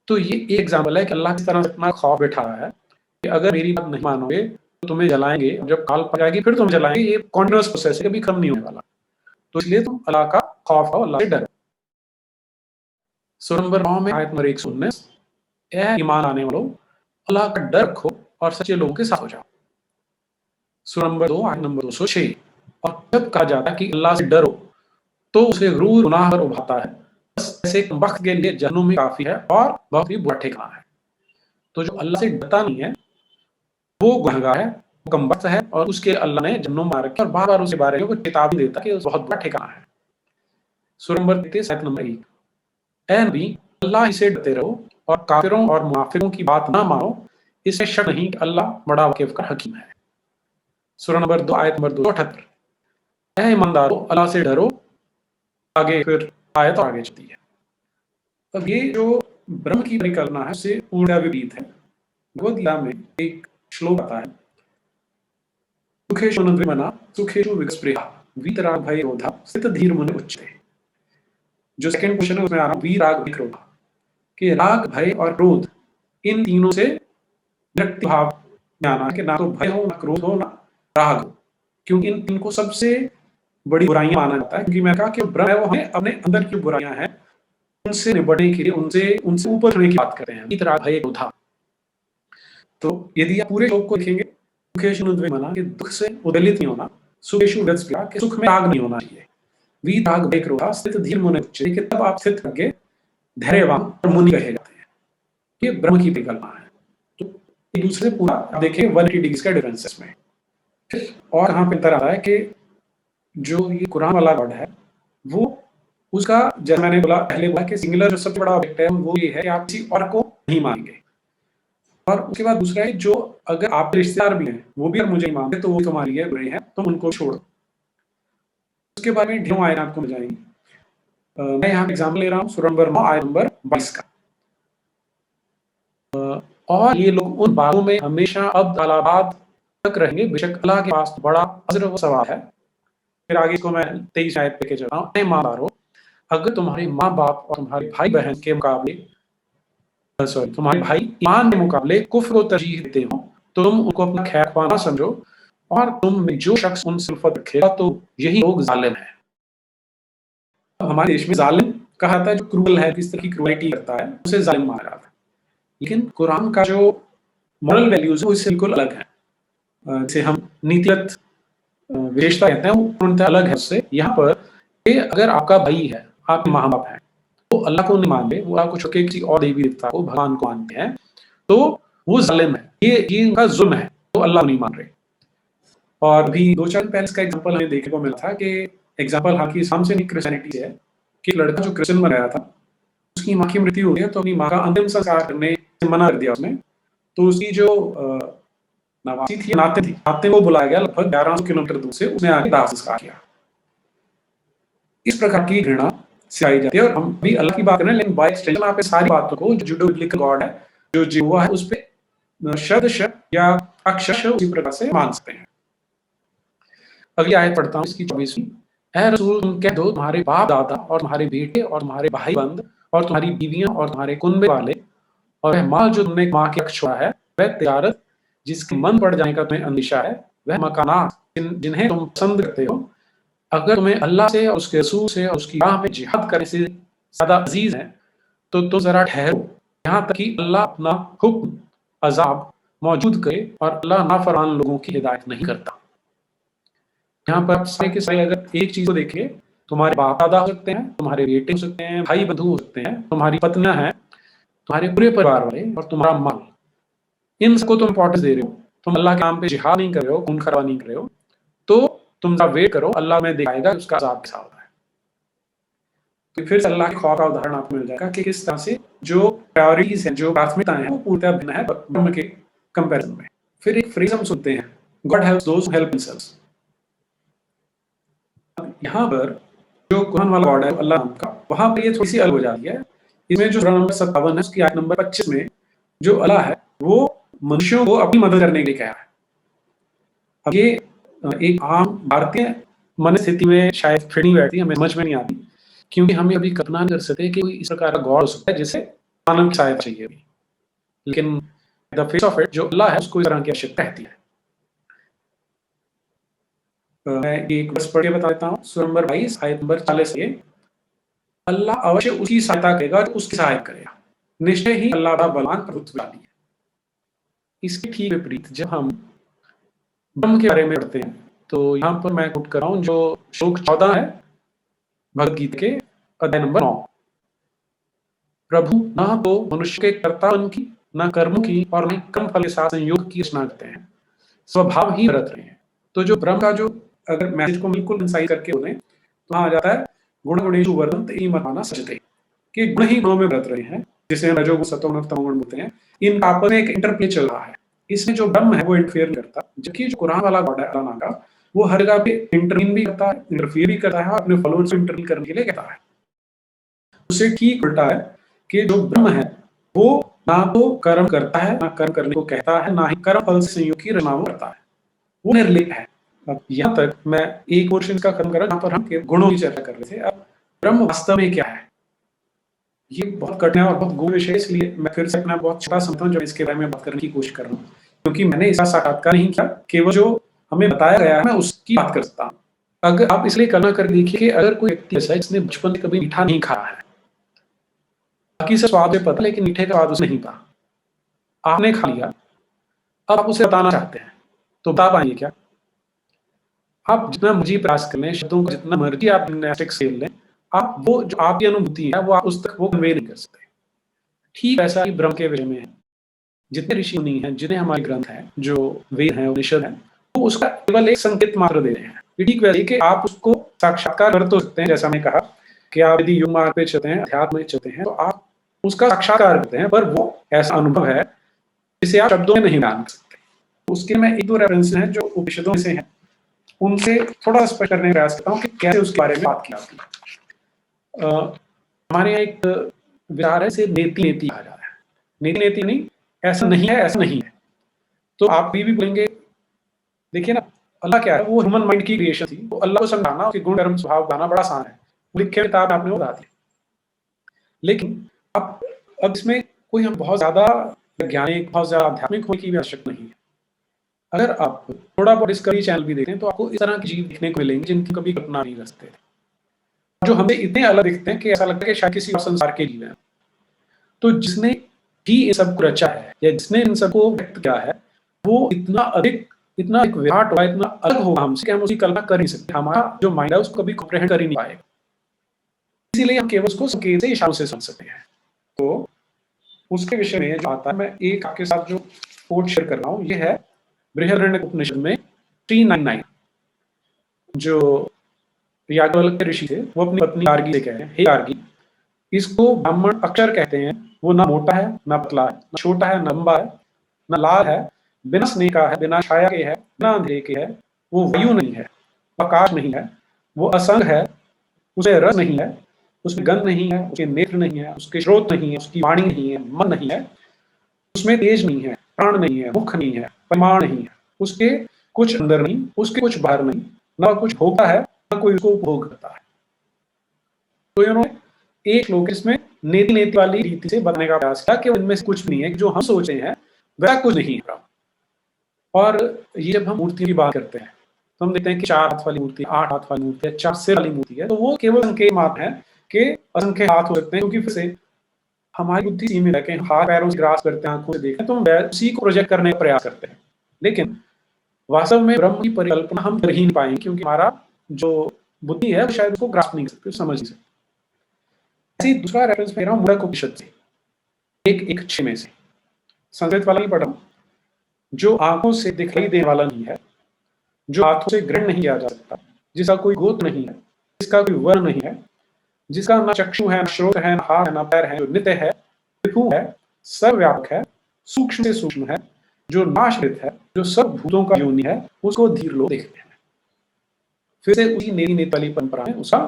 तो ये एक एग्जाम्पल है कि अल्लाह किस तरह से इतना खौफ बैठा है कि अगर मेरी बात नहीं मानोगे तो तुम्हें जलाएंगे, जब काल पड़ जाएगी फिर तुम्हें जलाएंगे। ये कॉन्टिन्यूअस प्रोसेस है, कभी खत्म नहीं होने वाला। तो इसलिए तुम अल्लाह का खौफ हो, अल्लाह से डरो। सूरा नंबर 9 में आयत नंबर 119, ऐ ईमान आने वालों अल्लाह का डर रखो और सच्चे लोगों के साथ हो जाओ। सूरा नंबर 2 आयत नंबर 206, और जब कहा जाता है कि अल्लाह से डरो तो उसे गरूर गुनाह पर उभारता है, बस ऐसे वक्त के लिए जहन्नुम में काफी है और बहुत ही बुरा ठिकाना है। तो जो अल्लाह से डरता नहीं है वो गुनहगार है, वो कमबख्त है, और उसके अल्लाह ने जहन्नुम में रखा और बार बार उसके बारे में वो चेतावनी देता कि बहुत बुरा ठिकाना है। सूरा नंबर 33 आयत नंबर 1, ऐ नबी अल्लाह ही से डरते रहो और काफिरों और मुनाफिकों की बात ना मानो, इसमें शक नहीं कि अल्लाह बड़ा वाकिफ का हकीम है। सूरा नंबर 2 आयत नंबर 278, ऐ ईमानदारों अल्लाह से डरो। आगे फिर आयत आगे चलती है। अब ये जो ब्रह्म की परिकल्पना है उससे पूर्ण विपरीत है। भगवद गीता में एक श्लोक आता है, सुखेषु नद्विमना सुखेषु विस्पृहा वीतराग भयरोधा स्थित धीर मुनि उच्चते। जो सेकंड क्वेश्चन है उसमें आ रहा वीराग विक्रोध, कि राग भय और क्रोध इन तीनों से विरक्ति भाव में आना है कि ना तो भय हो, ना क्रोध हो, ना राग हो, क्योंकि इन तीन को सबसे बड़ी बुराइयां माना जाता है। क्योंकि मैं कहा कि ब्रह्म है वो हमें अपने अंदर की बुराइयां हैं उनसे निपटने के लिए, उनसे ऊपर होने की बात करते हैं। वीतराग भय क्रोधा, तो यदि आप पूरे श्लोक को देखेंगे, सुखेषु मना कि दुख से उद्वेलित नहीं होना, सुखेषु हृदस्पृहा कि सुख में राग नहीं होना चाहिए, वीतराग भय क्रोधा स्थित धीर मुने उच्यते कि तब आप स्थित करके धैर्यवान और मुनि कहे जाते हैं। ये ब्रह्म की परिकल्पना है। तो एक दूसरे पूरा देखें 180 डिग्री का डिफरेंस इसमें। फिर और कहाँ पे अंतर आ रहा है कि जो ये कुरान वाला गॉड है वो उसका, जैसे मैंने पहले बोला कि सिंगुलर जो सबसे बड़ा ऑब्जेक्ट है वो ये है कि आप किसी और को नहीं मानेंगे। और उसके बाद दूसरा है, जो अगर आप रिश्तेदार भी हैं वो भी अगर मुझे नहीं मानते तो वो तुम्हारे लिए बुरे हैं, तुम उनको छोड़ो। उसके बारे में ढेरों आयत आपको मिल जाएंगी। मैं यहाँ एग्जाम्पल ले रहा हूँ सूरह नंबर 9 आयत नंबर 22 का। और ये लोग उन बागों में हमेशा अब अलाहाबाद तक रहेंगे, बेशक अल्लाह के पास बड़ा अज्र व सवाब है। फिर आगे इसको मैं 23 आयत पे के चलता हूँ। ईमानदारों, अगर तुम्हारे माँ बाप और तुम्हारे भाई बहन के मुकाबले तुम्हारे भाई ईमान के मुकाबले कुफ्र को तरजीह देते हो तो तुम उनको अपना खैर ख्वाह ना समझो, और तुम में जो शख्स उनसे उल्फत रखेगा तो यही लोग जालिम है। हमारे देश में जालिम कहा जाता है जो क्रूअल है, किस तरह की क्रूएलिटी करता है उसे जालिम माना जाता है। लेकिन कुरान का जो मॉरल वैल्यूज है वो इससे बिल्कुल अलग है। जैसे हम नीतिगत विशेषता कहते हैं वो पूर्णतः अलग है उससे। यहाँ पर अगर आपका भाई है, आपके माँ बाप है, वो अल्लाह को नहीं मानते, वो आपको छोड़ के किसी और देवी देवता को, भगवान को मानते हैं, तो वो जालिम है, ये उनका जुल्म है, तो अल्लाह को नहीं मान रहे। और अभी 2-4 दिन पहले इसका एग्जाम्पल हमें देखने को मिला था कि एग्जाम्पल हालांकि इस्लाम से नहीं क्रिश्चियनिटी से है कि लड़का जो क्रिश्चियन बन गया था उसकी माँ की मृत्यु हो गई तो अपनी माँ का अंतिम संस्कार करने से मना कर दिया उसने। तो उसकी जो नवासी थी, नाते वो बुलाया गया लगभग 1100 किलोमीटर दूर से, उसने आगे दाह संस्कार किया। इस प्रकार की घृणा से आई जाती है। और हम भी अल्लाह की बात कर रहे हैं, लेकिन बाय एक्सटेंशन आप सारी बातों को जो जूडो-बिब्लिकल गॉड है, जो जिहोवा है, उस पे शब्द या अक्षर उसी प्रकार से मान सकते हैं। अगली आयत पढ़ता हूँ इसकी 24वीं। ऐ रसूल, तुम कह दो तुम्हारे बाप दादा और तुम्हारे बेटे और तुम्हारे भाई बंद और तुम्हारी बीवियां और तुम्हारे कुनबे वाले और वह माल जो तुमने माँ के हक छोड़ा है, वह तिजारत जिसके मन पड़ जाने का तुम्हें अंदेशा है, वह मकानात जिन्हें तुम पसंद करते हो, अगर तुम्हें अल्लाह से और उसके रसूल से और उसकी राह में जिहाद करने से ज्यादा अजीज है तो तुम जरा ठहरो यहाँ तक कि अल्लाह अपना हुक्म अजाब मौजूद करे, और अल्लाह नाफरमान लोगों की हिदायत नहीं करता। यहाँ पर आप सारे के सारे अगर एक चीज को देखें, तुम्हारे बाप दादा हो सकते हैं, तुम्हारे बेटे हो सकते हैं, भाई बंधु हो सकते हैं, तुम्हारी पत्नियां हैं, तुम्हारे पूरे परिवार वाले और तुम्हारा माल, इन सबको तुम इंपॉर्टेंस दे रहे हो, तुम अल्लाह के नाम पे जिहाद नहीं कर रहे हो, खून खराबा नहीं कर रहे हो, तो तुम जरा वेट करो, अल्लाह में दिखाएगा उसका अजाब कैसा होता है। तो फिर अल्लाह के खौफ का उदाहरण आपको मिल जाएगा कि किस तरह से जो प्रायोरिटीज हैं, जो प्राथमिकताएं हैं, वो पूर्णतः भिन्न है ब्रह्म के कंपैरिजन में। फिर एक फ्रेज हम सुनते हैं, God helps those who help themselves. यहाँ पर जो कुरान वाला गॉड है अल्लाह नाम का, वहां पर ये थोड़ी सी अलग हो जाती है। इसमें जो सूरह नंबर 57 है उसकी आयत नंबर 25 में जो अल्लाह है वो मनुष्यों को अपनी मदद करने के लिए कहा है। अब ये एक आम भारतीय मन स्थिति में शायद फिट नहीं बैठती, हमें समझ में नहीं आती, क्योंकि हमें अभी कल्पना नहीं कर सकते कि कोई इस प्रकार का गॉड हो सकता है जिसे मानव की सहायता चाहिए। लेकिन द फेस ऑफ इट जो अल्लाह है उसको इस तरह की आवश्यकता रहती है। मैं एक वर्स पढ़ के बता देता हूँ, सूरह नंबर 22 आयत नंबर 40 से, अल्लाह अवश्य उसकी सहायता करेगा जो उसकी सहायता करेगा, निश्चय ही अल्लाह बड़ा बलवान प्रभुत्वशाली है। इसके ठीक विपरीत जब हम ब्रह्म के बारे में पढ़ते हैं तो यहाँ पर मैं कोट कर रहा हूँ जो श्लोक 14 है भगवद गीता के अध्याय नंबर 9। प्रभु ना तो मनुष्य के कर्तापन की, न कर्मों की और न कर्म फल के साथ संयोग की रचना करते हैं, स्वभाव ही बरत रहे हैं। तो जो ब्रह्म का जो अगर मैसेज को बिल्कुल इंसाइज करके बोले तो वहां आ जाता है गुण गुणेषु वर्तन्त इमाना सजते, कि गुण ही गुणों में बरत रहे हैं, जिसे रजोगुण सतोगुण तमोगुण बोलते हैं। इन आपस में एक इंटरप्ले चल रहा है, इसमें जो ब्रह्म है वो इंटरफेयर नहीं करता, जबकि जो कुरान वाला गॉड है अल्लाह नाम का, वो हर जगह पे इंटरवीन भी करता है, इंटरफियर भी करता है, अपने फॉलोअर्स को इंटरवीन करने के लिए कहता है। उससे ठीक उल्टा है कि जो ब्रह्म है वो ना तो कर्म करता है, ना कर्म करने को कहता है, ना ही कर्म फल से संयोग की रचना करता है, वो निर्लिप्त है। अब यहाँ तक मैं एक पोर्शन का खत्म कर रहा हूँ, यहाँ पर हम गुणों की चर्चा कर रहे थे। अब ब्रह्म वास्तव में क्या है, ये बहुत कठिन और बहुत गूढ़ विषय, इसलिए मैं फिर से अपना बहुत छोटा समझता हूँ जो इसके बारे में बात करने की कोशिश कर रहा हूँ, क्योंकि मैंने इसका साक्षात्कार नहीं किया, केवल जो हमें बताया गया है मैं उसकी बात कर सकता हूँ। अगर आप इसलिए करना कर देखिए कि अगर कोई व्यक्ति ऐसा है जिसने बचपन में कभी मीठा नहीं खाया है, बाकी सब स्वाद में पता लेकिन मीठे का स्वाद उसने नहीं पाया, आपने खा लिया, अब आप उसे बताना चाहते हैं, तो बता पाएंगे क्या? आप जितना मर्जी प्रयास कर लें, शब्दों का जितना मर्जी आप जिम्नास्टिक्स खेल लें, आप वो जो आपकी अनुभूति है वो आप उस तक वो कन्वे नहीं कर सकते। ठीक ऐसा ही ब्रह्म के विषय में है। जितने ऋषि मुनि हैं, जितने हमारे ग्रंथ हैं, जो वेद हैं, उपनिषद हैं, वो उसका केवल एक संकेत मात्र दे रहे हैं। ठीक वैसे कि आप उसको साक्षात्कार कर तो सकते हैं, जैसा मैंने कहा कि आप यदि योग मार्ग पे चलते हैं, अध्यात्म में चलते हैं, तो आप उसका साक्षात्कार करते हैं, पर वो ऐसा अनुभव है जिसे आप शब्दों में नहीं बयान कर सकते। उसके मैं एक दो रेफरेंस हैं जो उपनिषदों से हैं, उनसे थोड़ा स्पष्ट करने का प्रयास करता हूँ कि कैसे उसके बारे में बात की जाती है। हमारे यहाँ एक विचार है, इसे नेति नेति कहा जा रहा है। नेति नेति नहीं, ऐसा नहीं है, ऐसा नहीं है। तो आप भी बोलेंगे, देखिए ना, अल्लाह क्या है, वो ह्यूमन माइंड की क्रिएशन थी। तो अल्लाह को समझाना, उसके गुण कर्म स्वभाव बताना बड़ा आसान है, लिखे किताब आपने वो बता दी। लेकिन अब इसमें कोई हम बहुत ज्यादा वैज्ञानिक, बहुत ज्यादा आध्यात्मिक होने की भी आवश्यकता नहीं है। अगर आप थोड़ा बहुत डिस्कवरी चैनल भी देखें तो आपको इस तरह के जीव देखने को मिलेंगे जिनकी कभी कल्पना नहीं कर सकते थे, जो हमें इतने अलग दिखते हैं कि ऐसा लगता है कि शायद किसी और संसार के जीव हैं। तो जिसने भी इन सबको रचा है या जिसने इन सबको व्यक्त किया है, वो इतना अधिक, इतना एक विराट होगा, इतना अलग होगा हमसे कि हम उसकी कल्पना कर नहीं सकते। हमारा जो माइंड है उसको कभी कॉम्प्रिहेंड कर ही नहीं पाएगा। इसीलिए हम केवल उसको संकेत से, इशारों से समझ सकते हैं। तो उसके विषय में जो आता है, मैं एक आपके साथ जो कोट शेयर कर रहा हूँ, ये है बृहदारण्यक उपनिषद में 399, जो याज्ञवल्क्य ऋषि थे, वो अपनी पत्नी गार्गी से कह रहे हैं, हे गार्गी, इसको ब्राह्मण अक्षर कहते हैं। वो ना मोटा है, ना पतला है, ना छोटा है, ना लंबा है, ना लाल है, बिना स्नेह का है, बिना छाया के है, बिना अंधेरे के है। वो वायु नहीं है, आकाश नहीं है, वो असंग है, उसे रस नहीं है, उसमें गंध नहीं है, उसके नेत्र नहीं है, उसके स्रोत नहीं है, उसकी वाणी नहीं है, मन नहीं है, उसमें तेज नहीं है, प्राण नहीं है, मुख नहीं है, परिमाण नहीं है, उसके कुछ अंदर नहीं, उसके कुछ बाहर नहीं, ना कुछ होता है, ना कोई उसको उपभोग करता है। तो इन्होंने एक श्लोक इसमें नेति नेति वाली रीति से बताने का प्रयास किया कि इनमें से कुछ नहीं है, जो हम सोचते हैं वह कुछ नहीं है। और ये जब हम मूर्ति की बात करते हैं तो हम देखते हैं कि 4 हाथ वाली मूर्ति, 8 हाथ वाली मूर्ति है, 4 सिर वाली मूर्ति है, तो वो केवल संकेत मात्र है कि असंख्य हाथ हो सकते हैं, क्योंकि फिर से हमारी बुद्धि सीमित है कि हाथ पैरों से ग्रास करते हैं, आंखों से देखते हैं, तो हम उसी को प्रोजेक्ट करने का प्रयास करते हैं। लेकिन वास्तव में ब्रह्म की परिकल्पना हम कर ही नहीं पाएंगे, क्योंकि हमारा जो बुद्धि है वो शायद उसको ग्रास नहीं कर सकती, समझ नहीं सकती। ऐसे दूसरा रेफरेंस मेरा मुंडक उपनिषद से 1:6 में से, संस्कृत वाला नहीं पढ़ रहा हूं, जो आंखों से दिखाई देने वाला नहीं है, जो हाथों से ग्रहण नहीं किया जा सकता, जिसका कोई गोत्र नहीं है, जिसका कोई वर्ण नहीं है, जिसका ना चक्षु है, ना श्रोत है, ना हाथ है, ना पैर है, जो नित्य है, विभु है, सर्वव्यापक है, सूक्ष्म से सूक्ष्म है, जो नाशरहित है, जो सब भूतों का योनि है, उसको धीर लोग देखते हैं। फिर से उसी नेति नेति वाली परंपरा में उसका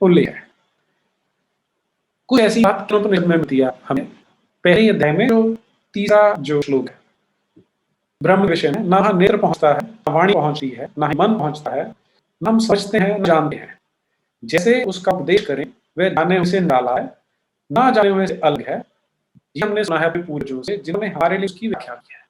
उल्लेख है। कुछ ऐसी बात उपनिषद में मिलती है हमें। पहले अध्याय में जो तीसरा जो श्लोक है ब्रह्म विषय में, ना नेत्र पहुंचता है, ना वाणी पहुंचती है, ना ही मन पहुंचता है, ना हम समझते हैं, ना जानते हैं। जैसे उसका उपदेश करें वह जाने हुए से निराला है, ना जाने हुए से अलग है। ये हमने सुना है अपने पूर्वजों से, जिन्होंने हमारे लिए उसकी व्याख्या की है।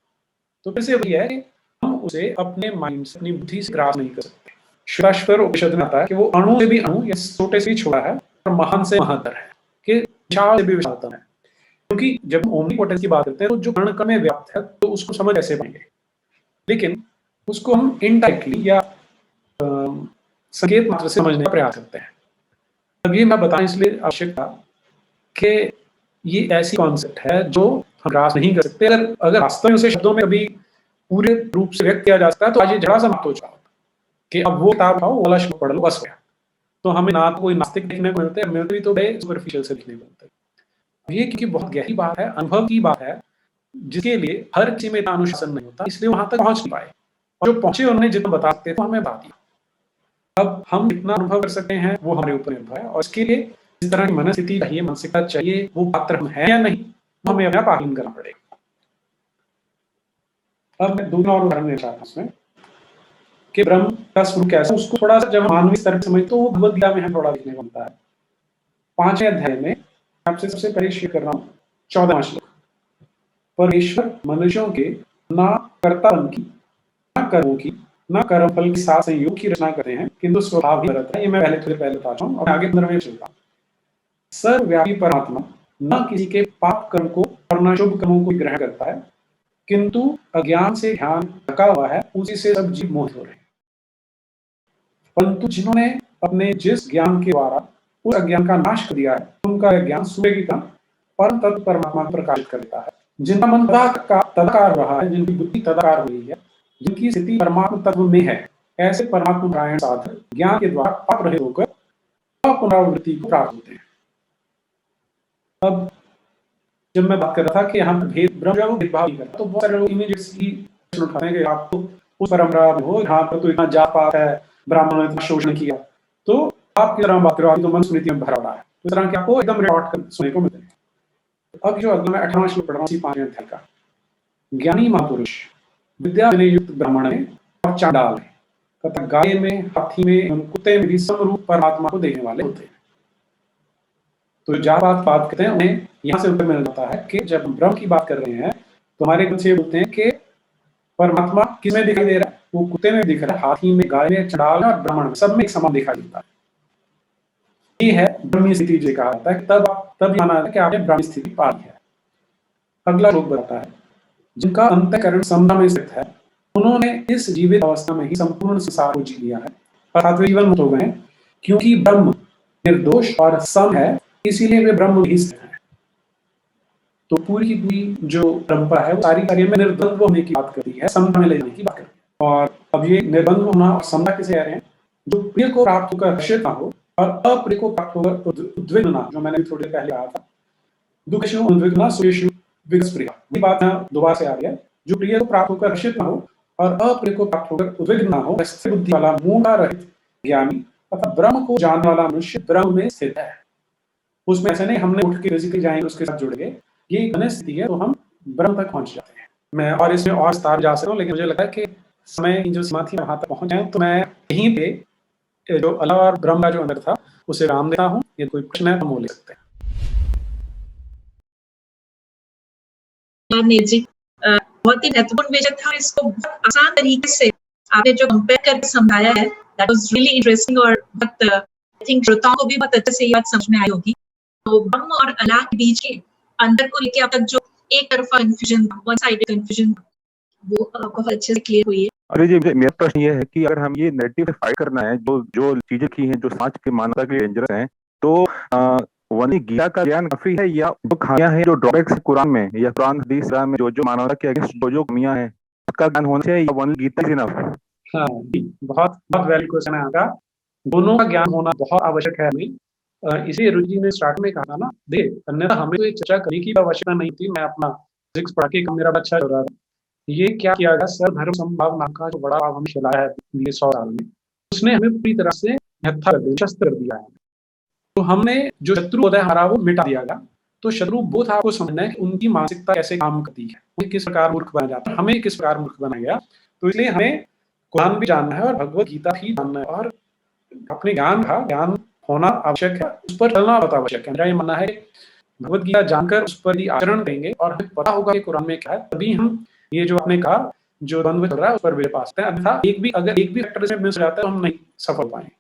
तो फिर से वही है कि हम उसे अपने माइंड से, अपनी बुद्धि से ग्रास नहीं कर सकते। श्वेताश्वर उपनिषद में आता है कि वो अणु से भी अणु या छोटे से भी छोटा है और महान से महातर है, कि विशाल से भी विशालतम है। क्योंकि जब हम ओमनीपोटेंस की बात करते हैं तो जो कण कण में व्याप्त है तो उसको समझ कैसे पाएंगे, लेकिन उसको हम इनडायरेक्टली या संकेत मात्र से समझने का प्रयास करते हैं। अब ये मैं बताना इसलिए आवश्यक था कि ये ऐसी कॉन्सेप्ट है जो हम ग्रास नहीं कर सकते। अगर वास्तव में उसे शब्दों में कभी पूरे रूप से व्यक्त किया जा सकता है तो आज ये झगड़ा समाप्त हो जाता कि अब वो किताब खाओ, वाला श्लोक पढ़ लो, बस गया। तो हमें ना तो कोई नास्तिक देखने को मिलते हैं, मिलते भी तो बड़े सुपरफिशियल से दिखने को मिलते हैं। ये क्योंकि बहुत गहरी बात है, अनुभव की बात है, जिसके लिए हर किसी में इतना अनुशासन नहीं होता, इसलिए वहां तक पहुंच नहीं पाए। और जो पहुंचे उन्होंने जितना बता सकते तो हमें बता दिया। अब हम जितना अनुभव कर सकते हैं वो हमारे ऊपर निर्भर है, और इसके लिए जिस तरह की मनस्थिति चाहिए, मानसिकता चाहिए, वो पात्र हम है या नहीं, हमें अपने आप आकलन करना पड़ेगा। अब मैं दूसरा और उदाहरण देना चाहता हूँ इसमें कि ब्रह्म का स्वरूप कैसा, उसको थोड़ा सा जब मानवीय स्तर पर समझते तो वो भगवद गीता में हमें थोड़ा देखने को मिलता है। 5वें अध्याय में आपसे सबसे पहले शेयर कर रहा हूँ 14वां श्लोक। परमेश्वर मनुष्यों के ना कर्तापन की, ना कर्मों की, ना कर्म फल के साथ संयोग की रचना करते हैं, किंतु स्वभाव ही रहता है। ये मैं थोड़े पहले बताता हूँ और आगे 15वें चलता हूँ। सर्वव्यापी परमात्मा न किसी के पाप कर्म को और न शुभ कर्मों को ग्रहण करता है, किंतु अज्ञान से ध्यान ढका हुआ है, उसी से सब जीव मोहित हो रहे हैं। परंतु जिन्होंने अपने जिस ज्ञान के द्वारा उस अज्ञान का नाश कर दिया है, उनका ज्ञान सूर्य की तरह परम तत्व परमात्मा को प्रकाशित कर देता है। जिनका मन तदाकार रहा है, जिनकी बुद्धि तदाकार हुई है, जिनकी स्थिति परमात्मा तत्व में है, ऐसे परमात्मा नारायण साधक ज्ञान के द्वारा पाप रहित होकर पुनरावृत्ति को प्राप्त होते हैं। अब जब मैं बात कर रहा था कि यहाँ भेद ब्रह्म भेदभाव नहीं करता, तो बहुत सारे लोग इमीडिएटली प्रश्न उठाते हैं कि आप तो उस परंपरा में हो, यहाँ पर तो इतना जात पात है, ब्राह्मणों ने इतना शोषण किया, तो आप किस तरह बात करो, तो मनुस्मृति में भरा हुआ है। इस तरह के आपको एकदम रिकॉर्ड सुनने को मिलते हैं। अब जो अगला मैं 18वां श्लोक पढ़ रहा हूँ 5वें अध्याय का, ज्ञानी महापुरुष विद्या में युक्त ब्राह्मण है और चांडाल है तथा गाय में, हाथी में, कुत्ते में भी समरूप परमात्मा को देखने वाले होते हैं। तो जहाँ बात करते हैं उन्हें यहाँ से उत्तर मिल जाता है कि जब हम ब्रह्म की बात कर रहे हैं तो हमारे ग्रंथ से बोलते हैं कि परमात्मा किसमें दिखाई दे रहा है, वो कुत्ते में दिख रहा है, हाथी में, गाय में, चांडाल में और ब्राह्मण में, सब में एक समान दिखाई देता है। ये है ब्रह्मी स्थिति जो कहा जाता है, तब माना जाता है कि आपने ब्रह्मी स्थिति पा ली है। अगला श्लोक बताता है, जिनका अंतःकरण समता में स्थित है, उन्होंने इस जीवित अवस्था में ही संपूर्ण संसार को जी लिया है, अर्थात वे जीवन मुक्त हो गए हैं, क्योंकि ब्रह्म निर्दोष और सम है, इसीलिए वे ब्रह्म ही स्थित है। तो पूरी की पूरी जो परंपरा है वो सारी कार्य में निर्द्वंद्व होने की बात करती है, समता में ले जाने की बात करती है। और अब ये निर्द्वंद्व होना और समता किसे कह रहे हैं, जो प्रिय को प्राप्त होकर हर्षित ना हो और अप्रिय को प्राप्त होकर उद्विग्न ना, जो मैंने थोड़ी देर पहले कहा था, दुखेषु उद्विग्ना सुखेषु विगतस्पृहा, ये बात यहाँ दोबारा से आ रही है। जो प्रिय को प्राप्त होकर हर्षित ना हो और अप्रिय को प्राप्त होकर उद्विग्न ना हो, स्थिर बुद्धि वाला मूढ़ा रहित ज्ञानी तथा ब्रह्म को जानने वाला मनुष्य ब्रह्म में स्थित है। उसमें ऐसे नहीं हमने उठ के फिजिकली जाएंगे उसके साथ जुड़ गए, ये एक स्थिति है, तो हम ब्रह्म तक पहुंच जाते हैं। मैं और इसमें और विस्तार जा सकता हूँ, लेकिन मुझे लगा कि समय की जो सीमा थी वहां तक पहुंच जाए, तो मैं यहीं पे जो अल्लाह और ब्रह्म का जो अंदर था उसे राम देता हूँ। ये कोई प्रश्न है तो हम ले सकते हैं। जी बहुत ही महत्वपूर्ण विषय था, इसको बहुत आसान तरीके से आपने जो कंपेयर करके समझाया है, दैट वाज रियली इंटरेस्टिंग और बहुत आई थिंक श्रोताओं को भी बहुत अच्छे से ये बात समझ में आई होगी। तो ब्रह्म और अल्लाह के बीच के अंदर को लेके अब तक जो एक तरफा कंफ्यूजन, वन साइडेड कंफ्यूजन, वो बहुत अच्छे से क्लियर हुई है। अरे जी, मेरा प्रश्न ये है कि अगर हम ये नैरेटिव से फाइट करना है, जो चीजें की हैं जो समाज की मानवता के लिए डेंजरस हैं, तो वनी गीता का ज्ञान काफी है, या जो खामियां हैं, जो ड्रॉबैक्स है कुरान में या कुरान हदीस में जो मानवता के अगेंस्ट जो कमियां हैं, उसका ज्ञान होना चाहिए, या वनी गीता इज इनफ? हाँ, बहुत बहुत वैलिड क्वेश्चन है आपका। दोनों का ज्ञान होना बहुत आवश्यक है हमें। इसी रुचि ने स्टार्ट में कहा ना, अन्यथा हमें तो चर्चा करने की आवश्यकता नहीं थी। मैं अपना फिजिक्स पढ़ा के मेरा अच्छा चल रहा था। ये क्या किया गया, सर्वधर्म समभाव नाम का जो बड़ा भाव हमें खिलाया है पिछले 100 साल में, उसने हमें पूरी तरह से हत्या कर दिया, शस्त्र कर दिया है। तो हमने जो शत्रु बोध है हमारा वो मिटा दिया गया। तो शत्रु बोध आपको समझना है कि उनकी मानसिकता कैसे काम करती है, उन्हें किस प्रकार मूर्ख बनाया जाता है, हमें किस प्रकार मूर्ख बनाया गया। तो इसलिए हमें कुरान भी जानना है और भगवत गीता भी जानना है, और अपने ज्ञान होना आवश्यक है, उस पर चलना बहुत आवश्यक है। मेरा ये मानना है भगवत गीता जानकर उस पर ही आचरण करेंगे और हमें पता होगा कि कुरान में क्या है, तभी हम ये जो आपने कहा जो द्वंद्व चल रहा है उस पर विजय पा सकते हैं। अन्यथा अगर एक भी फैक्टर से मिस हो जाता है तो हम नहीं सफल पाएंगे।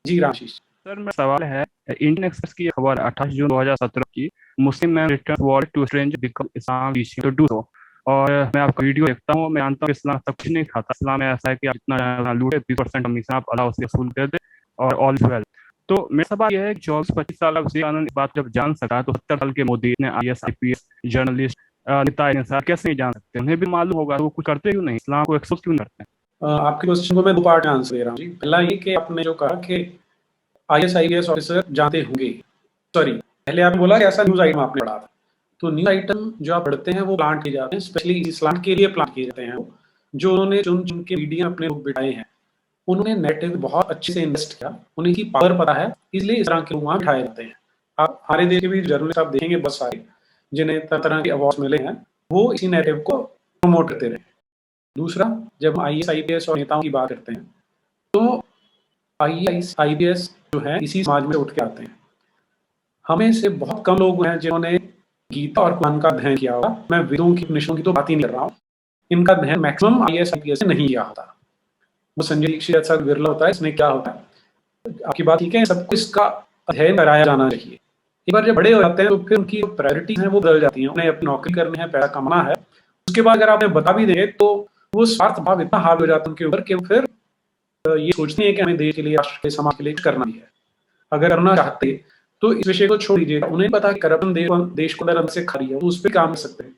जी रामशीष सर, मेरा सवाल है, इंडियन एक्सप्रेस की खबर 28 जून 2017 की, Muslim man return world to strange become Islam to do सो। और मैं आपका वीडियो देखता हूँ, मैं जानता हूँ इस्लाम सब कुछ नहीं खाता। इस्लाम में ऐसा है कि आप जितना लूटे 20% कमीशन आप अल्लाह से वसूल कर दे और ऑल इज वेल। तो मेरा सवाल यह है कि 24-25 साल अब से आनंद इस बात जब जान सका, तो 70 साल के मोदी ने IAS IPS जर्नलिस्ट नेता कैसे नहीं जान सकते? उन्हें भी मालूम होगा, वो कुछ करते क्यों नहीं, इस्लाम को एक्सपोज क्यों करते हैं? आपके क्वेश्चन को मैं 2 पार्ट में आंसर दे रहा हूँ जी। पहला ये कि आपने जो कहा कि IAS IPS ऑफिसर जानते होंगे, सॉरी पहले आपने बोला कि ऐसा न्यूज आइटम आपने पढ़ा था। तो न्यूज आइटम जो आप पढ़ते हैं वो प्लांट किए जाते हैं, स्पेशली इस्लाम के लिए प्लांट किए जाते हैं। वो जो उन्होंने चुन के मीडिया अपने लोग बिठाए हैं, उन्होंने नैरेटिव बहुत अच्छे से इन्वेस्ट किया, उन्हें की पावर पता है, इसलिए इस तरह के लोग वहाँ बिठाए जाते हैं। आप हमारे देश के भी जर्नलिस्ट आप देखेंगे बहुत सारे जिन्हें तरह तरह के अवार्ड मिले हैं, वो इसी नैरेटिव को प्रमोट करते रहे। दूसरा, जब IAS IPS और नेताओं की बात करते हैं तो IAS IPS जो है इसी समाज में उठ के आते हैं। हमें से बहुत कम लोग हैं जिन्होंने गीता और कुरान का अध्ययन किया होगा। मैं वेदों की उपनिषदों की तो बात ही नहीं कर रहा हूँ, इनका अध्ययन मैक्सिमम IAS IPS ने नहीं किया होता। वो संजय दीक्षित ऐसा विरला होता है, इसमें क्या होता है, आपकी बात ठीक है, सबको इसका अध्ययन कराया जाना चाहिए। एक बार जब बड़े हो जाते हैं तो फिर उनकी प्रायोरिटी है वो बदल जाती हैं। उन्हें अपनी नौकरी करनी है, पैसा कमाना है, उसके बाद अगर आपने बता भी दे तो वो स्वार्थ भाव इतना हावी हो जाता है उनके ऊपर कि फिर ये सोचते हैं कि हमें देश के लिए, राष्ट्र के, समाज के लिए करना ही है। अगर करना चाहते तो इस विषय को छोड़ दीजिए। उन्हें पता है करप्शन देश को अंदर से खा रही है, वो उस पर काम कर सकते हैं।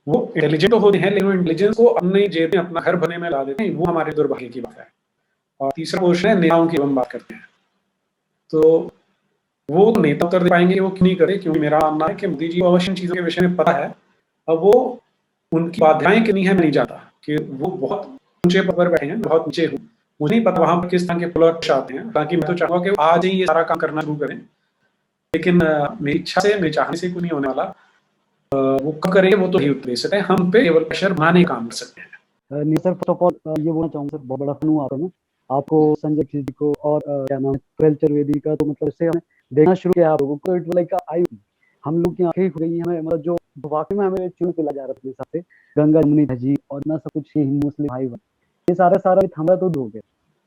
वो इंटेलिजेंट तो होते हैं, लेकिन वो इंटेलिजेंस को अपने जेब में अपना घर भरने में ला देते हैं, वो हमारे दुर्भाग्य की बात है। और तीसरा क्वेश्चन है नेताओं की हम बात करते हैं, तो वो नेता उत्तर दे पाएंगे वो क्यों नहीं करे, क्योंकि मेरा मानना है कि मोदी जी को अवश्य इन चीजों के विषय में पता है। अब वो उनकी बाधाएं कितनी है मैं नहीं जानता, कि वो बहुत ऊंचे पद पर बैठे हैं, बहुत नीचे हूँ, मुझे नहीं पता वहां पर किस तरह के प्लॉट आते हैं। ताकि मैं तो चाहूंगा कि आज ही ये सारा काम करना शुरू करें, लेकिन मेरी इच्छा से, मेरे चाहने से कुछ नहीं होने वाला। वो कब करेंगे वो तो ही उत्तर दे सकते हैं, हम पे केवल प्रेशर बनाने का काम कर सकते हैं। नहीं सर, फर्स्ट ऑफ ऑल ये बोलना चाहूंगा सर, बहुत बड़ा फन हुआ आपको संजय जी को और क्या नाम है ट्वेल्थ चतुर्वेदी का, तो मतलब इससे हमें देखना शुरू किया आप लोगों को, इट लाइक आई हम लोग की आंखें खुल गई हैं। हमें मतलब जो वाकई में हमें चुन पिला जा रहा था सबसे, गंगा जमुनी जी और ना सब कुछ हिंदू मुस्लिम भाई बहन, ये सारा हमारा तो हो गया।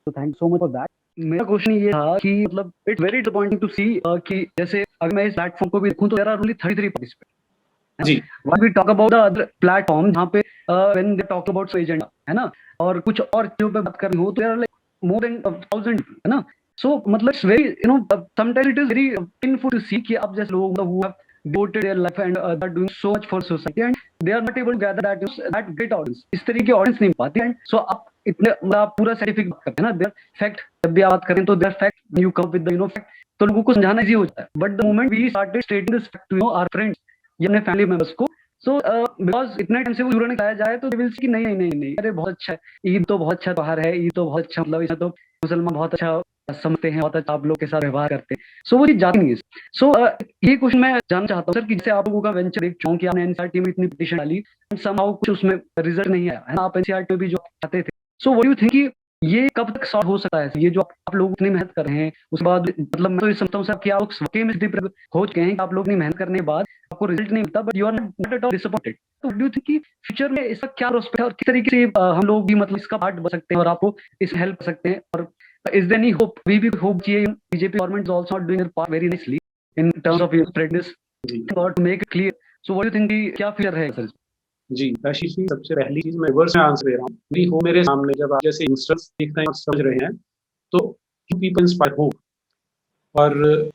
तो thank you so much for that. मेरा क्वेश्चन ये था कि मतलब it's very disappointing to see कि जैसे अगर मैं इस प्लेटफॉर्म को भी देखूं तो देयर आर ओनली 33 पार्टिसिपेंट जी। What we talk about the other platform जहां पे when they talk about agenda है ना, और कुछ और चीजों पे बात करनी हो तो there are like more than 1000 है ना। सो मतलब it's very sometimes it is very painful to see कि अब जैसे लोग who have devoted their life and they are doing so much for society and they are not able to gather that great audience, इस तरीके की audience नहीं पाती। And so आप इतने मतलब पूरा साइंटिफिक बात करते हैं ना, देयर फैक्ट जब भी आप बात करें तो there fact you come with the fact, तो लोगों को समझाना इजी हो जाता है। But the moment we started stating this fact to our friends या अपने फैमिली मेंबर्स को, सो बिकॉज इतने टाइम से वो जुड़ने लाया जाए तो दे विल से कि नहीं अरे बहुत अच्छा है, ईद तो बहुत अच्छा त्योहार है, ईद तो बहुत अच्छा, मतलब इसमें तो मुसलमान बहुत अच्छा समझते हैं, बहुत अच्छा आप लोग के साथ व्यवहार करते हैं। सो वो चीज जाती नहीं है। सो ये क्वेश्चन मैं जानना चाहता हूँ सर कि जैसे आप लोगों का वेंचर देख चुका हूँ कि आपने एनसीईआरटी में इतनी पिटीशन डाली, समहाउ कुछ उसमें रिजल्ट नहीं आया है ना, आप एनसीईआरटी में भी जो चाहते थे। So what do you think कि ये कब तक सॉल्व हो सकता है, ये जो आप लोग इतनी मेहनत कर रहे हैं उसके बाद, मतलब मैं तो ये समझता हूँ सर कि आप लोग वाकई में हो चुके हैं कि आप लोग इतनी मेहनत करने के बाद आपको रिजल्ट नहीं मिलता, but you are not at all disappointed. तो डू यू थिंक कि फ्यूचर में इसका क्या प्रोस्पेक्ट है और किस तरीके से हम लोग भी मतलब इसका पार्ट बन सकते हैं और आपको इसमें हेल्प कर सकते हैं? और is there any hope? We hope BJP government is also not doing their part very nicely in terms of spread this or to make it clear. So what do you think कि क्या future है sir? जी आशीष जी, सबसे पहली चीज मैं reverse में answer दे रहा हूँ। मेरी हो मेरे सामने जब आप जैसे यंगस्टर्स देखते हैं और समझ रहे हैं तो पीपल इंस्पायर हो। और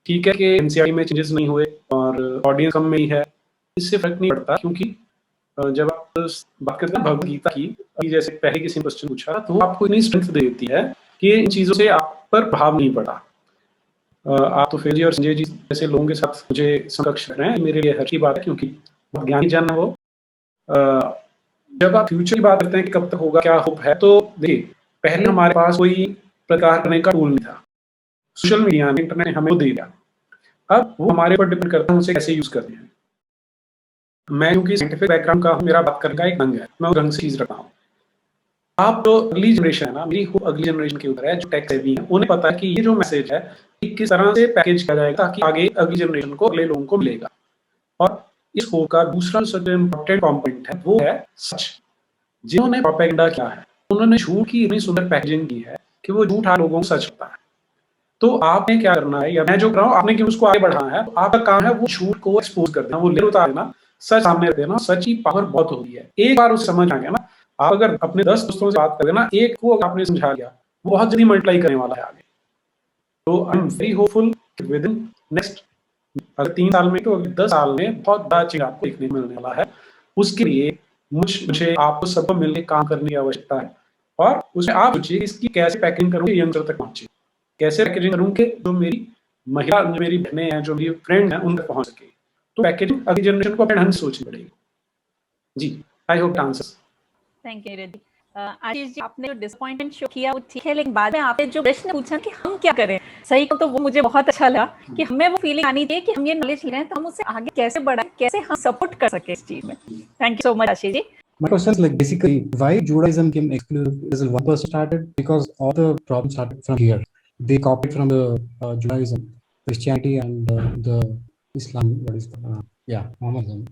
ठीक है कि एनसीईआरटी में चेंजेस नहीं हुए और ऑडियंस कम में ही है, इससे फर्क नहीं पड़ता, क्योंकि जब आप बात करते हैं भगवद गीता की, अभी जैसे पहले किसी ने क्वेश्चन पूछा, तो आपको इतनी स्ट्रेंथ दे देती है कि इन चीजों से आप पर प्रभाव नहीं पड़ा। आप तो फिर जी और संजय जी जैसे लोगों के साथ मुझे समकक्ष कर रहे हैं, मेरे लिए हर की बात है, क्योंकि बहुत ज्ञानी जन है वो। जब आप फ्यूचर की बात करते हैं कि कब तक होगा, क्या होप है, तो देखिए पहले हमारे पास कोई प्रकार करने का टूल नहीं था, सोशल मीडिया ने, इंटरनेट ने हमें दे दिया। अब वो हमारे ऊपर डिपेंड करता है उसे कैसे यूज करते हैं। मैं क्योंकि साइंटिफिक बैकग्राउंड का हूँ, मेरा बात करने का एक ढंग है, मैं उस ढंग से चीज रखता हूँ। आप जो अगली जनरेशन है ना, मेरी अगली जनरेशन के ऊपर है जो टेक सेवी है, उन्हें पता है कि ये जो मैसेज है किस तरह से पैकेज किया जाएगा ताकि आगे अगली जनरेशन को, अगले लोगों को मिलेगा। और इस होप का दूसरा सबसे इम्पोर्टेंट कॉम्पोनेंट है वो है सच। जिन्होंने प्रोपेगेंडा किया है उन्होंने झूठ की इतनी सुंदर पैकेजिंग की है कि वो झूठ हर लोगों को सच होता है। तो आपने क्या करना है, या मैं जो कर रहा हूँ, आपने क्यों उसको आगे बढ़ाना है, आपका काम है वो झूठ को एक्सपोज कर देना, वो ले उतार देना, सच सामने रख देना। सच की पावर बहुत होती है, एक बार उसे समझ आ गया ना, आप अगर अपने 10 दोस्तों से बात कर देना, एक को आपने समझा लिया, वो बहुत जल्दी मल्टीप्लाई करने वाला है आगे। तो आई am very hopeful with in next, अगर 3 साल में तो अगर 10 साल में बहुत बड़ा चीज आपको देखने मिलने वाला है। उसके लिए मुझे आपको सबको मिलकर काम करने की आवश्यकता है, और उसमें आप सोचिए इसकी कैसे पैकेजिंग करूँ कि यंत्र तक पहुंचे, कैसे पैकेजिंग करूँ कि जो मेरी महिला, जो मेरी बहनें हैं, जो मेरी फ्रेंड हैं, उन तक पहुंच सके। तो पैकेजिंग अगली जनरेशन को अपने ढंग से सोचनी पड़ेगी। जी, I hope answers. Thank you Reddy. Ashish ji, आपने जो डिसअपॉइंटमेंट शो किया वो ठीक है, लेकिन बाद में आपने जो प्रश्न पूछा कि हम क्या करें, सही को तो वो मुझे बहुत अच्छा लगा कि हमें वो फीलिंग आनी चाहिए कि हम ये नॉलेज ले रहे हैं तो हम उसे आगे कैसे बढ़ाएं, कैसे हम सपोर्ट कर सके इस चीज में। Thank you so much Ashish ji. My question is like basically why Judaism became exclusive as one person started, because all the problems started from here. They copied from the Judaism, Christianity, and the Islam. What is Mohammedanism.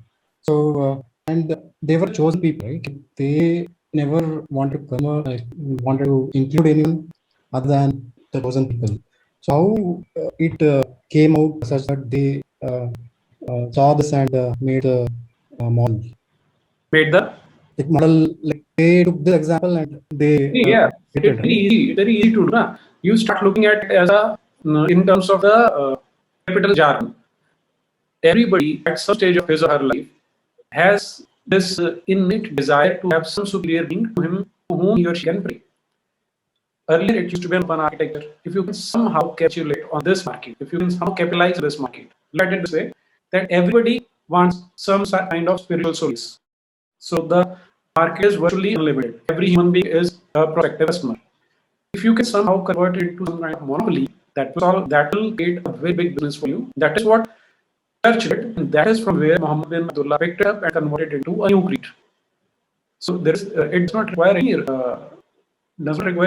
So and they were chosen people, right? They never wanted to come, wanted to include anyone other than the chosen people. So how it came out such that they saw this and made the model. made the like model, like they took the example and they yeah. created, It's very easy to do. Na? You start looking at it as a in terms of the capital jargon. Everybody at some stage of his or her life has this innate desire to have some superior being to him to whom he or she can pray. Earlier, it used to be open architecture. If you can somehow capitulate on this market, if you can somehow capitalize this market, let it this way, that everybody wants some kind of spiritual solace. So the market is virtually unlimited. Every human being is a prospective customer. If you can somehow convert it into some kind of monopoly, that will create a very big business for you. That is what church did, and that is from where Muhammad bin Abdullah picked it up and converted it into a new creed. So there is, it does not require any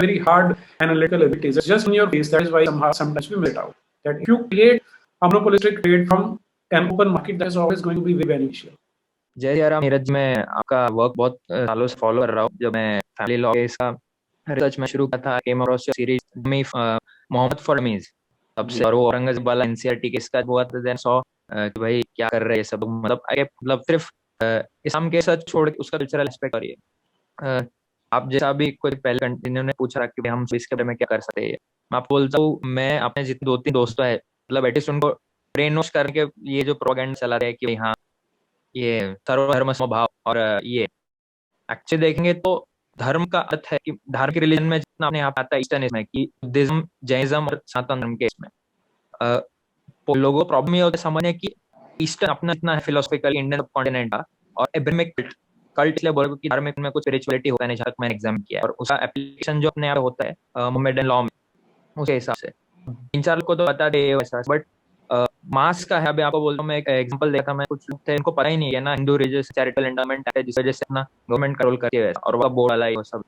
very hard analytical abilities. It's just in your face. That is why sometimes we miss it out. That if you create a monopolistic trade from an open market, that is always going to be very beneficial. जय सिया राम। नीरज, मैं आपका work बहुत सालों से follow कर रहा हूँ। जब मैं फैमिली लॉ के इसका रिसर्च में शुरू किया था, came across series Muhammad for dummies सबसे, और वो औरंगजेब वाला एनसीईआरटी केस का हुआ था। देन सॉ कि भाई क्या कर रहे हैं सब, मतलब सिर्फ इस्लाम के सच छोड़ के उसका कल्चरल एस्पेक्ट। और ये आप जैसा भी कोई पहले कंटिन्यू ने पूछा कि हम इसके बारे में क्या कर सकते हैं, मैं आपको बोलता हूँ, मैं अपने जितने 2-3 दोस्तों है, मतलब एटलीस्ट उनको ब्रेन वॉश करके ये जो प्रोपेगेंडा चला रहा है कि हाँ ये सर्वधर्म समभाव, और ये एक्चुअली देखेंगे तो धर्म का अर्थ है कि धार्मिक रिलीजन में जितना अपने यहाँ पे आता है ईस्टर्निज्म में, कि बुद्धिज्म, जैनिज्म और सनातन धर्म के इसमें लोगों को प्रॉब्लम ये होता है समझने की ईस्टर्न अपना इतना है फिलोसफिकल इंडियन कॉन्टिनेंट का, और एब्राहमिक कल्ट इसलिए बोले कि धार्मिक में कुछ स्पिरिचुअलिटी होता है, जहाँ तक मैंने एग्जाम किया है, और उसका एप्लीकेशन जो अपने यहाँ होता है मोहम्मदन लॉ में, उसके हिसाब से 3-4 को तो बता दे वैसा। बट मास का है, अभी आपको बोलता हूँ, मैं एक एग्जांपल देखा, मैं कुछ लोग थे इनको पता ही नहीं है ना हिंदू रिलीजियस चैरिटेबल एंडोमेंट है, जिस वजह से अपना गवर्नमेंट का रोल करती है, और वो बोर्ड वाला वो सब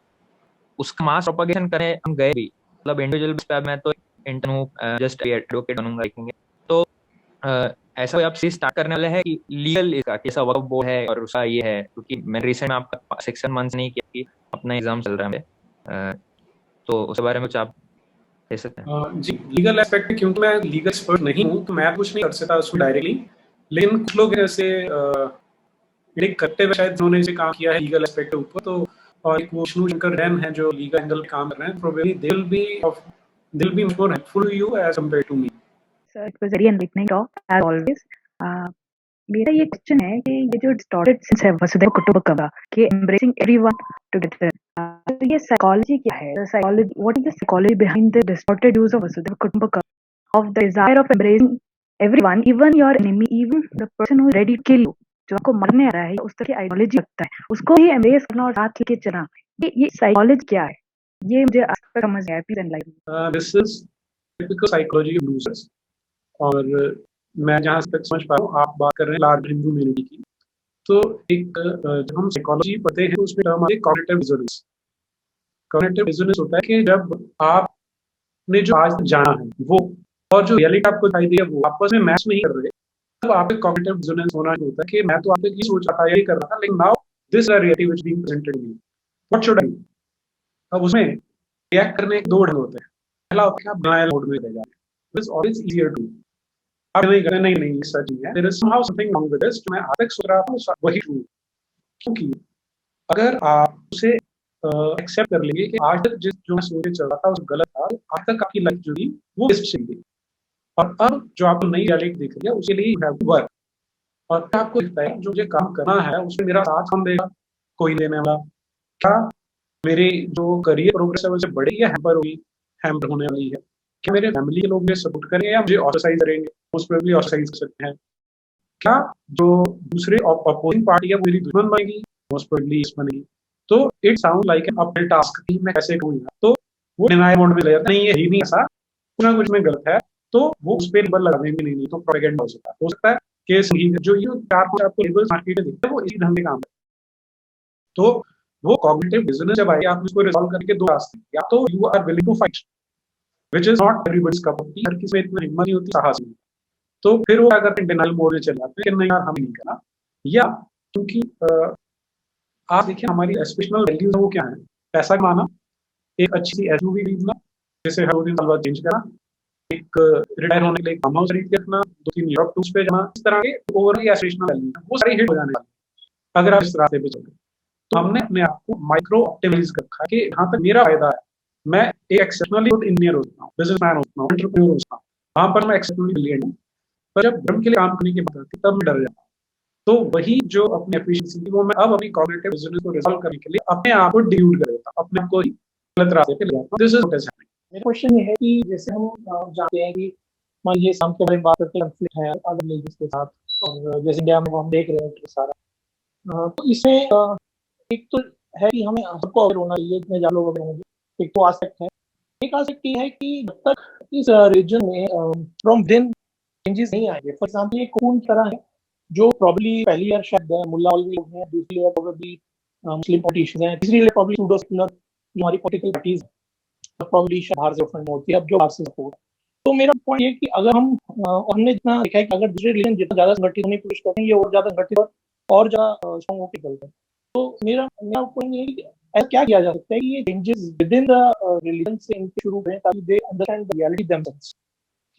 उसका मास प्रोपगेशन करने हम गए भी, मतलब इंडिविजुअल बेस पे मैं तो इंटर्न हूँ, जस्ट एडवोकेट बनूंगा लिखेंगे। तो ऐसा आप सीरीज स्टार्ट करने वाले हैं कि लीगल इसका कैसा वर्क बोर्ड है और उसका ये है, क्योंकि मैंने रिसेंट में आपका 6 मंथ्स नहीं किया कि अपना एग्जाम चल रहा है, तो उसके बारे में कुछ आप कह सकते हैं? जी, लीगल एस्पेक्ट, क्योंकि मैं लीगल एक्सपर्ट नहीं हूँ तो मैं कुछ नहीं कर सकता उसमें डायरेक्टली, लेकिन कुछ लोग ऐसे करते हुए शायद उन्होंने इसे काम किया है लीगल एस्पेक्ट के ऊपर, तो और एक वो विष्णु शंकर रैन है जो लीगल एंगल काम कर रहे हैं, probably they will be more helpful to you as compared to me. Sir, it was very enlightening talk as always. मेरा ये क्वेश्चन है कि ये जो डिस्टॉर्टेड सेंस है वसुधैव कुटुंबकम कि एम्ब्रेसिंग एवरीवन टुगेदर, तो ये साइकोलॉजी क्या है? Psychology, what is the psychology behind the distorted use of वसुधैव कुटुंबकम, of the desire of embracing everyone, even your enemy, even the person who is ready to kill you, जो आपको मरने आ रहा है, उस तरह की आइडियोलॉजी रखता है, उसको ही एम्ब्रेस करना और साथ लेके चलना, ये साइकोलॉजी क्या है? ये मुझे आज तक समझ नहीं आया। Please enlighten. This is typical psychology of losers. और मैं जहाँ तक समझ पा रहा हूँ, आप बात कर रहे हैं लार्ज हिंदू कम्युनिटी की, तो एक जब हम साइकोलॉजी पढ़ते हैं तो उसमें टर्म आती है कॉग्निटिव डिसोनेंस। कॉग्निटिव डिसोनेंस होता है कि जब आपने जो आज जाना है वो और जो रियलिटी आपको दिखाई दी है वो आपस में मैच नहीं कर रहे, तब आप एक कॉग्निटिव डिसोनेंस होना होता है कि मैं तो आप ये सोच रहा था, यही कर रहा था, लेकिन now this is the reality which being presented me, what should I do? अब उसमें रिएक्ट करने के 2 ढंग होते हैं। पहला होता है आप डिनायल मोड में रह जाते हैं, it is always easier to, आप नहीं करते, नहीं सच नहीं है, there is somehow something wrong with this, मैं आज तक सोच रहा था वही ट्रू। क्योंकि अगर आप उसे एक्सेप्ट कर लेंगे कि आज तक जो मैं सोच चल रहा था वो गलत था, आज तक आपकी लाइफ जो थी वो बेस्ट चल गई, और अब जो आपको नई रियलिटी दिख रही है उसके लिए यू हैव टू वर्क। और आपको दिखता है जो मुझे काम करना है उसमें मेरा साथ कौन देगा? कोई देने वाला? क्या मेरी जो करियर प्रोग्रेस है उसे बढ़ेगी या हैम्पर होने वाली है? क्या मेरे फैमिली के लोग मुझे सपोर्ट करेंगे या मुझे ऑस्ट्रेसाइज करेंगे? मोस्ट प्रोबेबली ऑस्ट्रेसाइज कर सकते हैं। क्या जो दूसरे अपोजिंग पार्टी है वो मेरी दुश्मन बनेगी? मोस्ट प्रोबेबली इस बनेगी। तो it sound like an uphill task कि मैं कैसे कहूँगा, तो वो डिनायल मोड में ले जाता है, नहीं ये ही नहीं ऐसा, कुछ ना कुछ में गलत है, तो वो उस पर लेबल लगाने में नहीं तो प्रोपेगेंडा हो सकता है कि जो ये 4-5 आपको लेबल्स मार्केट में दिखते हैं वो इसी ढंग के काम है। तो वो कॉग्निटिव डिसोनेंस जब आए, आप उसको रिजॉल्व करके 2 रास्ते, या तो you are willing to fight, which is not everybody's cup of tea, हर किसी में इतना हिम्मत नहीं होती, साहस नहीं, तो फिर वो क्या करते हैं, डिनायल मोड में चले जाते हैं कि नहीं यार हम नहीं करना। या क्योंकि आप देखिए हमारी एस्पिरेशनल वैल्यूज वो क्या है? पैसा कमाना, एक अच्छी सी एसयूवी खरीदना, जैसे हर 2 साल बाद चेंज करना, एक रिटायर होने के लिए फार्म हाउस खरीद के रखना, 2-3 यूरोप टूर्स पे जाना, इस तरह के ओवरऑल एस्पिरेशनल वैल्यूज वो सारी हिट हो जाने वाली। अगर आप इस रास्ते पे चलोगे। तो हमने अपने आप को माइक्रो ऑप्टिमाइज कर रखा है कि जहाँ तक मेरा फायदा है, मैं एक एक्सेप्शनली गुड इंजीनियर हो सकता हूँ, बिजनेसमैन हो सकता हूँ, एंटरप्रेन्योर हो सकता हूँ, वहाँ पर मैं एक्सेप्शनली ब्रिलियंट हूँ। पर जब धर्म के लिए काम करने की बात आती है तब मैं डर जाता हूँ। तो वही जो अपनी एफिशिएंसी थी वो मैं अब अपनी कॉग्निटिव डिसोनेंस को रिजॉल्व करने के लिए अपने आप को डिल्यूट कर देता हूँ, अपने आप को ही गलत रास्ते पे ले जाता हूँ। This is what is happening. मेरा क्वेश्चन ये है कि जैसे हम जानते हैं कि मान लीजिए इस्लाम के बारे में बात करते हैं, कंफ्लिक्ट है अदर रिलीजियस के साथ, और जैसे इंडिया में हम देख रहे हैं कि सारा तो इसमें एक तो है कि हमें सबको अवेयर होना चाहिए, जितने ज़्यादा लोग अवेयर होंगे, एक तो आस्पेक्ट है। एक आस्पेक्ट ये है कि जब तक इस रीजन में फ्रॉम विदिन चेंजेस नहीं आएंगे, फॉर एग्जाम्पल ये कौन तरह है जो प्रॉब्ली पहली ईयर शायद मुल्ला मौलवी लोग हैं, दूसरी ईयर प्रॉब्ली मुस्लिम पॉलिटिशियंस हैं, तीसरी ईयर प्रॉब्ली सूडो सेक्युलर जो हमारी पॉलिटिकल पार्टीज प्रॉब्ली बाहर से फंड होती है, अब जो बाहर से सपोर्ट। तो मेरा पॉइंट ये कि अगर हम हमने इतना देखा है कि अगर दूसरे रिलीजन जितना ज़्यादा संगठित होने की कोशिश करते हैं, ये और ज़्यादा संगठित और ज़्यादा स्ट्रॉन्ग होकर निकलते हैं। तो मेरा पॉइंट ये है कि ऐसा क्या किया जा सकता है कि ये चेंजेस विदिन द रिलीजन से इनके शुरू करें ताकि they understand the reality themselves.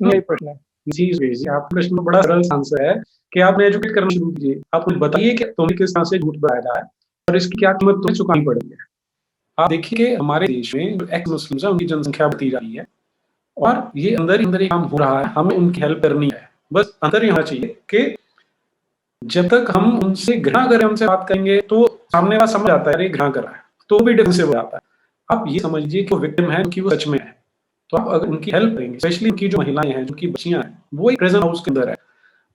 मेरा प्रश्न है जी जी, आपका प्रश्न में बड़ा सरल आंसर है कि आपने एजुकेट करना शुरू कीजिए। आप मुझे बताइए कि तुम्हें किस तरह से झूठ बताया जा रहा है और इसकी क्या कीमत तुम्हें चुकानी पड़ेगी। आप देखिए कि हमारे देश में जो एक्स मुस्लिम्स है उनकी जनसंख्या बढ़ती जा रही है और ये अंदर ही अंदर ही काम हो रहा है। हमें उनकी हेल्प करनी है, बस अंदर ही होना चाहिए कि जब तक हम उनसे घृणा करें, उनसे बात करेंगे तो सामने वाला समझ आता है अरे घृणा कर रहा है, तो भी डिफेंसिव हो जाता है। आप ये समझिए कि वो विक्टिम है कि वो सच में है। तो आप अगर उनकी हेल्प करेंगे, स्पेशली उनकी जो महिलाएं हैं, जो उनकी बच्चियां हैं, वो एक प्रेजेंट हाउस के अंदर है,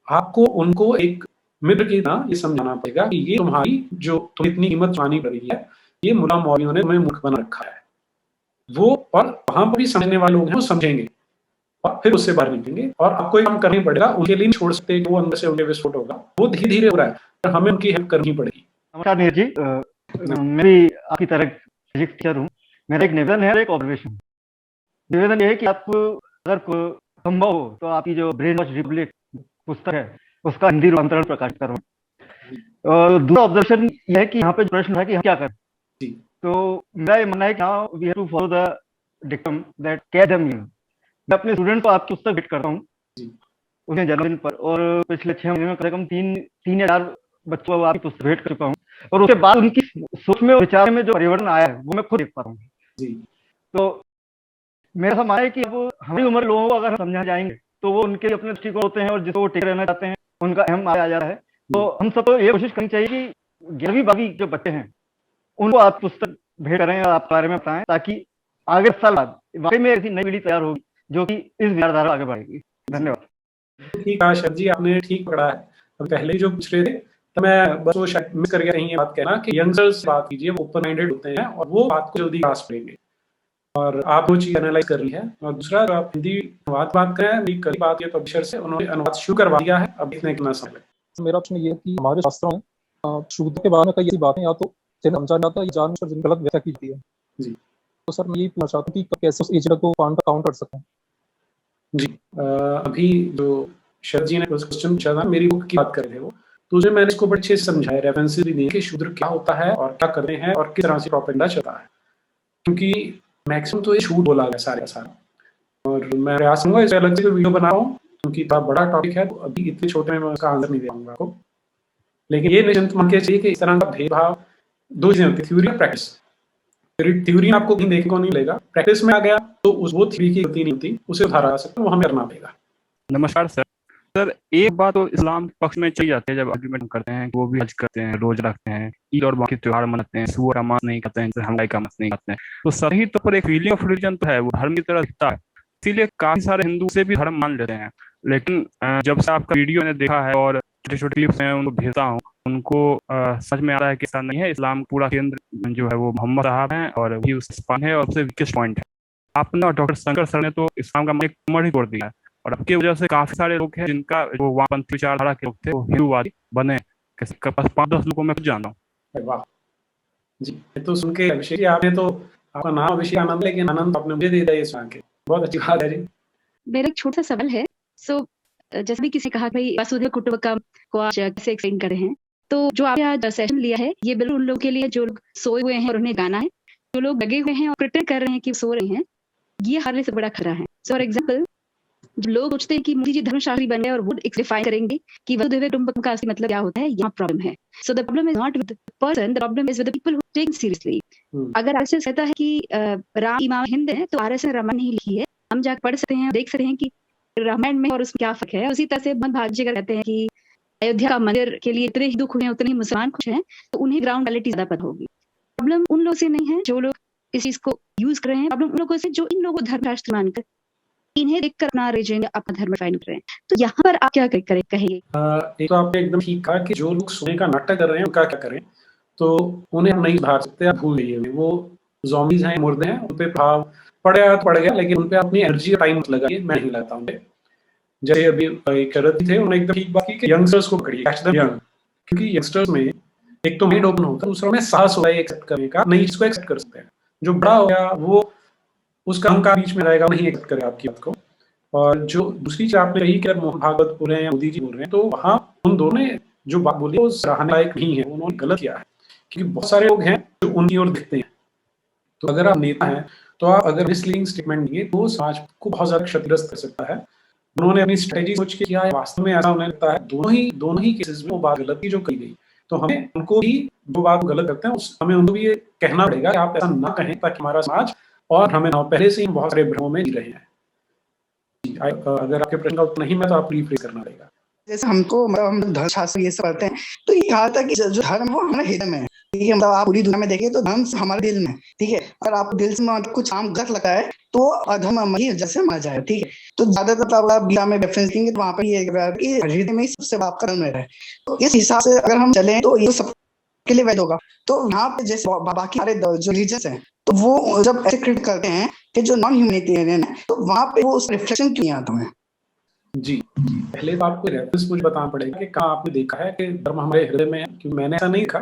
आपको उनको एक मित्र की तरह ये समझाना पड़ेगा कि ये तुम्हारी जो तुम इतनी कीमत चुकानी पड़ रही है, ये मुल्ला मौलवियों ने तुम्हें मूर्ख बना रखा है। वो और वहां पर भी समझने वाले लोग हैं, वो समझेंगे और फिर उससे बाहर निकलेंगे। और आपको एक काम करना पड़ेगा, उनके लिए छोड़ सकते कि वो अंदर से उनके विस्फोट होगा, वो धीरे धीरे हो रहा है, पर हमें उनकी हेल्प करनी पड़ेगी। नमस्कार नीरज जी, मेरी आपकी तरह फिजिक्स टीचर हूँ। मेरा एक निवेदन है और एक ऑब्जर्वेशन। निवेदन ये है कि आप अगर संभव हो तो आपकी जो ब्रेन वॉश रिपब्लिक पुस्तक है उसका हिंदी रूपांतरण प्रकाशित करवाएं। और दूसरा ऑब्जर्वेशन यह है कि यहाँ पे प्रश्न है कि हम क्या करें। तो मेरा ये मानना है कि now we have to follow the dictum that care them you. मैं अपने स्टूडेंट को आपकी पुस्तक भेंट करता हूँ उनके जन्मदिन पर, और पिछले 6 महीने में कम से कम 3,000 बच्चों को आपकी पुस्तक भेंट कर चुका हूँ, और उसके बाद उनकी सोच में और विचार में जो परिवर्तन आया है वो मैं खुद देख पा रहा हूँ। तो मेरा ऐसा मानना है कि अब हमारी उम्र लोगों को अगर हम समझा जाएंगे तो वो उनके अपने दृष्टिकोण होते हैं और जिसको वो टिके रहना चाहते हैं उनका अहम आ जाता है। तो हम सबको ये कोशिश करनी चाहिए कि 11वीं-12वीं जो बच्चे हैं उनको आप पुस्तक भेंट करें और आप बारे में बताएं, ताकि आगे साल बाद वाकई में ऐसी नई पीढ़ी तैयार होगी जो कि इस विचारधारा आगे बढ़ेगी। धन्यवाद। ठीक है शर जी, आपने ठीक पकड़ा है। हम पहले ही जो पूछ रहे थे तो मैं बस वो शायद मिस कर गया कहीं ये बात कहना कि यंगस्टर्स से बात कीजिए, वो ओपन माइंडेड होते हैं और वो बात को जल्दी ग्रास्प करेंगे, और आप वो चीज एनालाइज कर ली है। और दूसरा, आप हिंदी अनुवाद बात करें, मेरी कई बात ये पब्लिशर से उन्होंने अनुवाद शुरू करवा दिया है, अब इतने कितना समय। मेरा प्रश्न ये है कि हमारे शास्त्रों में शुद्ध के बारे में कई ऐसी बातें या तो समझा जाता है या जानकर जिन गलत व्याख्या की जाती है जी। तो सर मैं ये पूछना चाहता हूँ कि कैसे उस एजेंडा को काउंट कर सकते हैं। जी, अभी जो शरद जी ने क्वेश्चन पूछा था, मेरी बुक की बात कर रहे थे वो, तो उसमें मैंने इसको बड़े अच्छे से समझाया, रेफरेंसेस भी दिए कि शूद्र क्या होता है और क्या करते हैं और किस तरह से प्रोपेगेंडा चलता है, क्योंकि मैक्सिमम तो ये झूठ बोला गया सारा सारा। और मैं प्रयास करूंगा इसे अलग से वीडियो बना रहा हूँ क्योंकि थोड़ा बड़ा टॉपिक है, तो अभी इतने छोटे में मैं उसका आंसर नहीं दे पाऊंगा आपको। लेकिन ये निश्चिंत मान के चाहिए कि इस तरह का भेदभाव दो चीजें होती है, थ्योरी और प्रैक्टिस। थ्योरी में आपको कहीं देखने को नहीं मिलेगा, प्रैक्टिस में आ गया तो वो थ्योरी की गलती नहीं होती, उसे उधार आ सकता है, वो हमें करना पड़ेगा। नमस्कार सर। सर एक बात तो इस्लाम के पक्ष में चली जाती है जब आर्गुमेंट करते हैं, वो भी हज करते हैं, रोज रखते हैं, ईद और बाकी त्योहार मनाते हैं, सुअर का मांस नहीं खाते हैं, हम गाय का मांस नहीं खाते हैं। तो सही तौर पर एक फीलिंग ऑफ रिलीजन तो है, वो धर्म की तरह दिखता है, इसीलिए काफी सारे हिंदू से भी धर्म मान लेते हैं। लेकिन जब से आपका वीडियो मैंने देखा है और छोटे छोटे क्लिप्स हैं उनको भेजता हूँ, उनको समझ में आ रहा है कि ऐसा नहीं है। इस्लाम पूरा केंद्र जो है वो मोहम्मद साहब हैं और वही उसका है और सबसे वीकेस्ट पॉइंट है। आपने और डॉक्टर शंकर सर ने तो इस्लाम का एक कमर ही तोड़ दिया है, और आपकी वजह से काफी सारे लोग हैं जिनका वो वामपंथी विचारधारा के लोग थे वो हिंदूवादी बने। 5-10 लोगों में जानता हूँ। वाह जी, तो सुन के अभिषेक, आपने तो आपका नाम अभिषेक आनंद, लेकिन आनंद आपने मुझे दे दिया इस के, बहुत अच्छी बात है जी। मेरा एक छोटा सा सवाल है। जैसे भी किसी कहा भाई वसुधैव कुटुंबकम को आज कैसे एक्सप्लेन कर रहे हैं, तो जो आपने आज सेशन लिया है ये बिल्कुल उन लोगों के लिए जो लोग सोए हुए हैं और उन्हें गाना है, जो लोग लगे हुए हैं और प्रिटेंड कर रहे हैं कि सो रहे हैं, ये हारने से बड़ा खतरा है। फॉर एग्जाम्पल जब लोग सोचते हैं कि मोदी जी धर्मशास्त्री बन गए और वो डिफाइन करेंगे कि वसुधैव कुटुंबकम का असली मतलब क्या होता है, यहाँ प्रॉब्लम है। So the problem is not with the person, the problem is with the people who take seriously. अगर आरएसएस कहता है कि राम इमाम हिंद है, तो आरएसएस ने रामायण नहीं लिखी है। हम जाकर पढ़ सकते हैं, देख सकते हैं कि रामायण में और उसमें क्या फर्क है। उसी तरह से मोहन भागवत कहते हैं कि अयोध्या का मंदिर के लिए इतने हिंदू खुश हैं, उतने ही मुसलमान खुश हैं, तो उन्हें ग्राउंड रियलिटी ज्यादा पता होगी। प्रॉब्लम उन लोगों से नहीं है जो लोग इस चीज को यूज कर रहे हैं, प्रॉब्लम उन लोगों से जो इन लोगों को धर्मशास्त्र मानकर इन्हें देखकर अपना रिलीजन अपना धर्म डिफाइन कर रहे हैं। तो यहाँ पर आप क्या कहेंगे? एक तो आपने एकदम ठीक कहा कि जो लोग सोने का नाटक कर रहे हैं उनका क्या करें, तो उन्हें हम नहीं सुधार सकते, आप भूल जाइए। वो ज़ॉम्बीज हैं, मुर्दे हैं, उन पे प्रभाव पड़ गया, लेकिन उन पे अपनी एनर्जी और टाइम लगाइए, मैं नहीं लगाता हूँ। जैसे अभी एक रद्दी थे, उन्होंने एकदम ठीक बात की कि यंगस्टर्स को पकड़िए, कैच द यंग, क्योंकि यंगस्टर्स में एक तो माइंड ओपन होता है, दूसरा में साहस होता है एक्सेप्ट करने का, नहीं इसको एक्सेप्ट कर सकते हैं। जो बड़ा हो गया वो उसका अहंकार बीच में रहेगा, नहीं एक्सेप्ट करे आपकी बात को। और जो दूसरी चीज आपने कही कि मोहन भागवत बोल रहे हैं या मोदी जी बोल रहे हैं, तो वहाँ उन दोनों ने जो बात बोली वो सराहने लायक नहीं है, उन्होंने गलत किया है। क्योंकि बहुत सारे लोग हैं जो उनकी ओर देखते हैं, तो अगर आप नेता हैं तो आप अगर मिसलीडिंग स्टेटमेंट दिए तो समाज को बहुत ज्यादा क्षतिग्रस्त कर सकता है। उन्होंने अपनी स्ट्रेटेजी सोच के किया है, वास्तव में ऐसा उन्हें लगता है दोनों ही केसेस में वो बात गलत थी जो कही गई। तो हमें उनको भी जो बात गलत करते हैं हमें उनको भी ये कहना पड़ेगा कि आप ऐसा ना कहें, ताकि हमारा समाज और हमें ना, पहले से ही बहुत सारे भ्रमों में जी रहे हैं। अगर आपके प्रश्न का उत्तर नहीं मैं तो आप रिफ्रेश करना पड़ेगा। जैसे हमको मतलब हम धर्मशास्त्र ये सब पढ़ते हैं, तो ये कहा था कि जो धर्म वो हमारे हृदय में है, ठीक है। मतलब आप पूरी दुनिया में देखें तो धर्म हमारे दिल में, ठीक है। अगर आपको दिल से कुछ काम गलत लगता है तो अधर्म जैसे मार जाए, ठीक है। तो ज्यादातर आप गीता में रेफरेंस देंगे तो वहाँ पर ये हृदय में ही सबसे बड़ा धर्म है। तो इस हिसाब से अगर हम चलें तो ये सब के लिए वैध होगा। तो यहाँ पे जैसे बाकी सारे जो रिलीजन्स हैं, तो वो जब ऐसे क्रिटिक करते हैं कि जो नॉन ह्यूमैनिटेरियन है, तो वहाँ पे वो उस रिफ्लेक्शन क्यों आता है? जी, पहले तो आपको रेफरेंस मुझे बताना पड़ेगा कि कहाँ आपने देखा है कि धर्म हमारे हृदय में है, क्योंकि मैंने ऐसा नहीं देखा।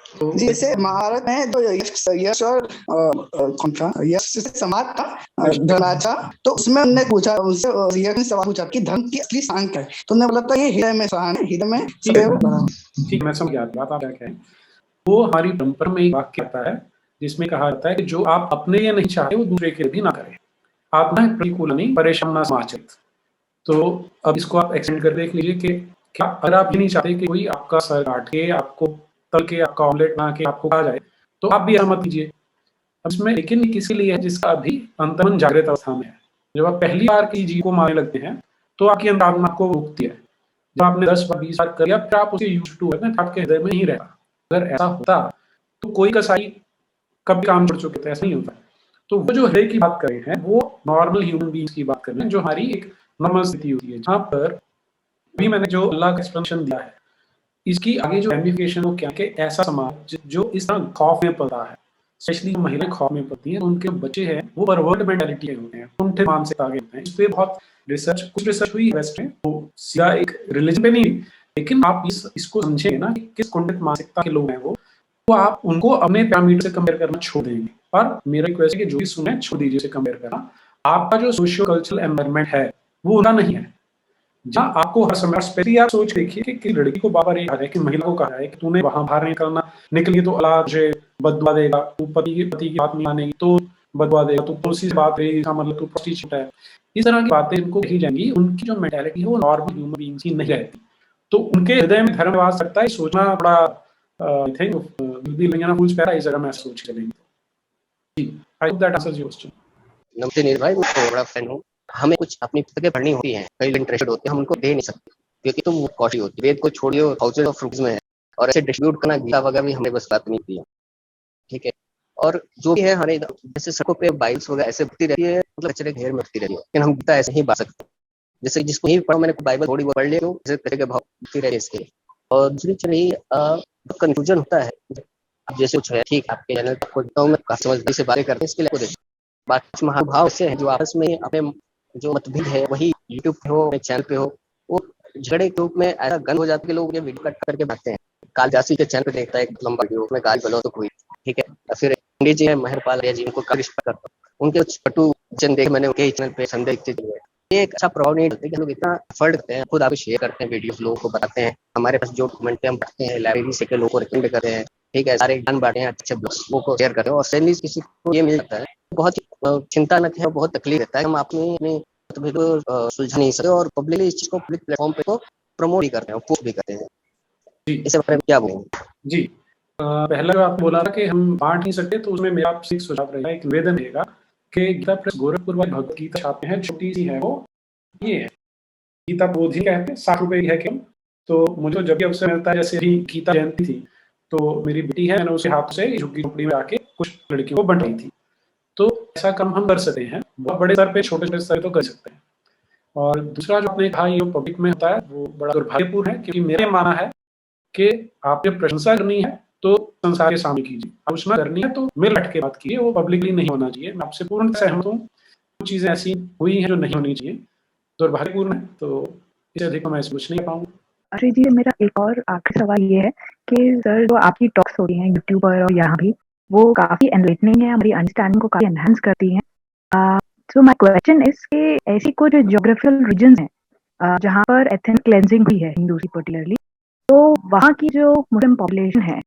तो जैसे महाभारत में तो यश और कौन था, यश समाज था धर्माचा, तो उसमें उन्होंने पूछा, उनसे यश ने सवाल पूछा कि धर्म की असली स्थान क्या है, तो उन्होंने बोला था ये हृदय में स्थान है, हृदय में। ठीक, मैं समझ गया बात आप क्या कहें। वो हमारी परंपरा में एक वाक्य आता है जिसमें कहा जाता है कि जो आप अपने लिए नहीं चाहते वो दूसरे के लिए भी ना करें। आप ना प्रतिकूल नहीं परेशान ना समाचित। तो अब इसको आप एक्सटेंड कर देख लीजिए कि क्या अगर आप ये नहीं चाहते कि कोई आपका सर काट के, आपको तल के, आपका ऑमलेट बना के आपको खा जाए, तो आप भी ऐसा मत कीजिए। अब इसमें लेकिन किसी लिए है जिसका अभी अंतर्मन जागृत अवस्था में है। जब आप पहली बार की जीव को मारने लगते हैं तो आपकी अंतरात्मा को रोकती है। जब आपने 10 बार 20 बार कर लिया फिर आप उसे यूज्ड टू है, आपके हृदय में नहीं रहेगा। अगर ऐसा होता तो कोई कसाई कब काम कर चुके थे, ऐसा नहीं होता। तो वो जो हृदय की बात कर रहे हैं वो नॉर्मल ह्यूमन बीइंग्स की बात कर रहे हैं, जो हमारी एक नॉर्मल स्थिति होती है, जहाँ पर अभी मैंने जो अल्लाह का एक्सप्लेनेशन दिया है, इसकी आगे जो रेमिफिकेशन हो क्या कि ऐसा समाज जो इस तरह खौफ में पड़ता है, स्पेशली महिलाएं खौफ में पड़ती हैं, उनके बच्चे हैं वो परवर्ट मेंटालिटी के होते हैं, उनके मानसिकता के होते हैं। इस पे बहुत कुछ रिसर्च हुई वेस्ट में, वो सीधा एक रिलीजन पे नहीं, लेकिन आप इसको समझेंगे ना कि किस कुंडित मानसिकता के लोग हैं वो, तो आप उनको अपने पैरामीटर से कंपेयर करना छोड़ देंगे। और मेरा रिक्वेस्ट है कि जो भी सुने छोड़ दीजिए उसे कंपेयर करना। आपका जो सोशियो कल्चरल एनवायरनमेंट है वो उनका नहीं है, जहाँ आपको हर समय, स्पेशली आप सोच देखिए कि किसी लड़की को बाबा कहा जाए, कि महिला को कहा जाए कि तूने वहां बाहर नहीं करना, निकली तो अल्लाह तुझे बददुआ देगा, तू पति की बात नहीं मानेगी तो बददुआ देगा, तू तुलसी से बात रही, इसका मतलब तू प्रोस्टिट्यूट है। इस तरह की बातें इनको कही जाएंगी। उनकी जो मेंटालिटी है वो नॉर्मल ह्यूमन बीइंग्स की नहीं रहती। तो उनके हृदय में धर्म आ सकता है, सोचना बड़ा आई थिंक फूल्स पैराडाइज अगर मैं सोच चलेंगे। जी, I hope that answers your question. नमस्ते नील भाई, मैं बड़ा फैन हूँ। हमें कुछ अपनी पुस्तकें पढ़नी होती हैं, कई लोग इंटरेस्टेड होते हैं, हम उनको दे नहीं सकते क्योंकि तुम कॉस्टली होती है। वेद को छोड़िए, थाउजेंड ऑफ रुपीज में है, और ऐसे डिस्ट्रीब्यूट करना गीता वगैरह भी हमने बस बात नहीं की है, ठीक है। और जो भी है हमारे जैसे सड़कों पे बाइक्स वगैरह ऐसे बढ़ती रहती है, मतलब कचरे के ढेर में बढ़ती रहती है, लेकिन हम गीता ऐसे ही बात सकते हैं। जैसे जिसको नहीं पढ़ा, मैंने बाइबल थोड़ी बहुत पढ़ ली, तो कचरे के भाव बढ़ती रहती है इसके। और दूसरी चीज कंफ्यूजन होता है, अब जैसे कुछ है, ठीक है, आपके चैनल को मैं समझदारी से बातें करते हैं, इसके लिए बाकी महानुभाव ऐसे हैं जो आपस में अपने जो मतभेद है वही यूट्यूब पे हो, चैनल पे हो, वो झगड़े के रूप में ऐसा गन हो जाता है कि लोग ये वीडियो कट करके भागते हैं। कालजासी के चैनल पे देखता है एक लंबा वीडियो में गाली गलौज तो कोई, ठीक है। फिर पंडित जी है महरपाल जी, उनको काफी रिस्पेक्ट करता हूँ, उनके कुछ पटु वचन देख मैंने उनके चैनल पे संदेह ये एक अच्छा प्रभाव नहीं डालते कि लोग इतना एफर्ट करते हैं, खुद आप शेयर करते हैं वीडियोस, लोगों को बताते हैं। हमारे पास जो कमेंट हम पढ़ते हैं, लाइब्रेरी से के लोगों को रिकमेंड करते हैं, ठीक है, सारे ज्ञान बांटे हैं, अच्छे ब्लॉग्स को शेयर करते हैं, और सैलरी किसी को ये मिल जाता है, बहुत चिंतानक है, बहुत तकलीफ रहता है। हम अपनी मतभेद को सुलझा नहीं सकते और पब्लिकली इस चीज को पब्लिक प्लेटफॉर्म पे को प्रमोट भी करते हैं, पोस्ट भी करते हैं। इसके बारे में क्या बोलेंगे? जी, पहला जो आपने बोला था कि हम बांट नहीं सकते, तो उसमें मेरा आपसे एक सुझाव रहेगा, एक निवेदन रहेगा कि गीता प्रेस गोरखपुर वाली भगवत गीता छापते हैं, छोटी सी है वो, ये है गीता बोधि कहते हैं, 60 रुपए की है केवल। तो मुझे तो जब भी अवसर मिलता है, जैसे अभी गीता जयंती थी, तो मेरी बेटी है, मैंने उसके हाथ से झुग्गी झोपड़ी में आके कुछ लड़कियों को बंट रही थी। तो ऐसा काम हम कर सकते हैं, बहुत बड़े स्तर पे, छोटे छोटे स्तर तो कर सकते हैं। और दूसरा जो आपने कहा ये पब्लिक में होता है, वो बड़ा दुर्भाग्यपूर्ण है, क्योंकि मेरे माना है कि आपने प्रशंसा करनी है तो संसार के सामने कीजिए, आलोचना करनी है तो मिल बैठ के बात कीजिए, वो पब्लिकली नहीं होना चाहिए। मैं आपसे पूर्ण सहमत हूँ, कुछ चीजें ऐसी हुई हैं जो नहीं होनी चाहिए, दुर्भाग्यपूर्ण है, तो इससे अधिक मैं कुछ नहीं पाऊंगा। अरे जी, मेरा एक और आखिरी सवाल ये है कि सर जो आपकी टॉक्स हो रही हैं यूट्यूब पर और यहाँ भी, वो काफी एनलाइटनिंग है, हमारी अंडरस्टैंडिंग को काफी एनहांस करती हैं। सो माय क्वेश्चन इज कि ऐसी कुछ ज्योग्राफिकल रीजन्स हैं जहाँ पर एथनिक क्लेंजिंग हुई है, हिंदू की पर्टिकुलरली, तो वहाँ की जो मुस्लिम पॉपुलेशन है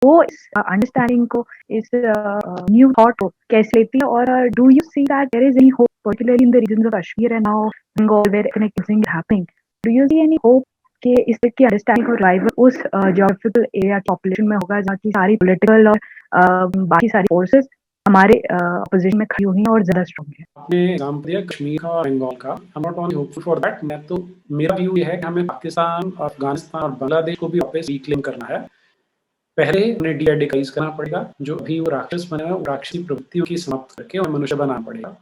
वो इस अंडरस्टैंडिंग को, इस न्यू थॉट को कैसे लेती है, और do you see that there is any hope particularly in the regions of Kashmir and now Bengal where ethnic cleansing is happening, do you see any hope कि इस तरह की अंडरस्टैंडिंग और रिवाइवल उस ज्योग्राफिकल एरिया पॉपुलेशन में होगा जहाँ की सारी पॉलिटिकल और बाकी सारी फोर्सेस हमारे अपोजिशन में खड़ी हुई हैं और ज्यादा स्ट्रांग है? आपने एग्जाम्पल दिया कश्मीर का और बंगाल का, I am not only hopeful for that, मैं तो मेरा व्यू ये है कि हमें पाकिस्तान, अफगानिस्तान और बांग्लादेश को भी वापस रिक्लेम करना है। पहले उन्हें डीरेडिकलाइज करना पड़ेगा, जो भी वो राक्षस बने हुए राक्षसी प्रवृत्तियों की समाप्त करके उन्हें मनुष्य बनाना पड़ेगा।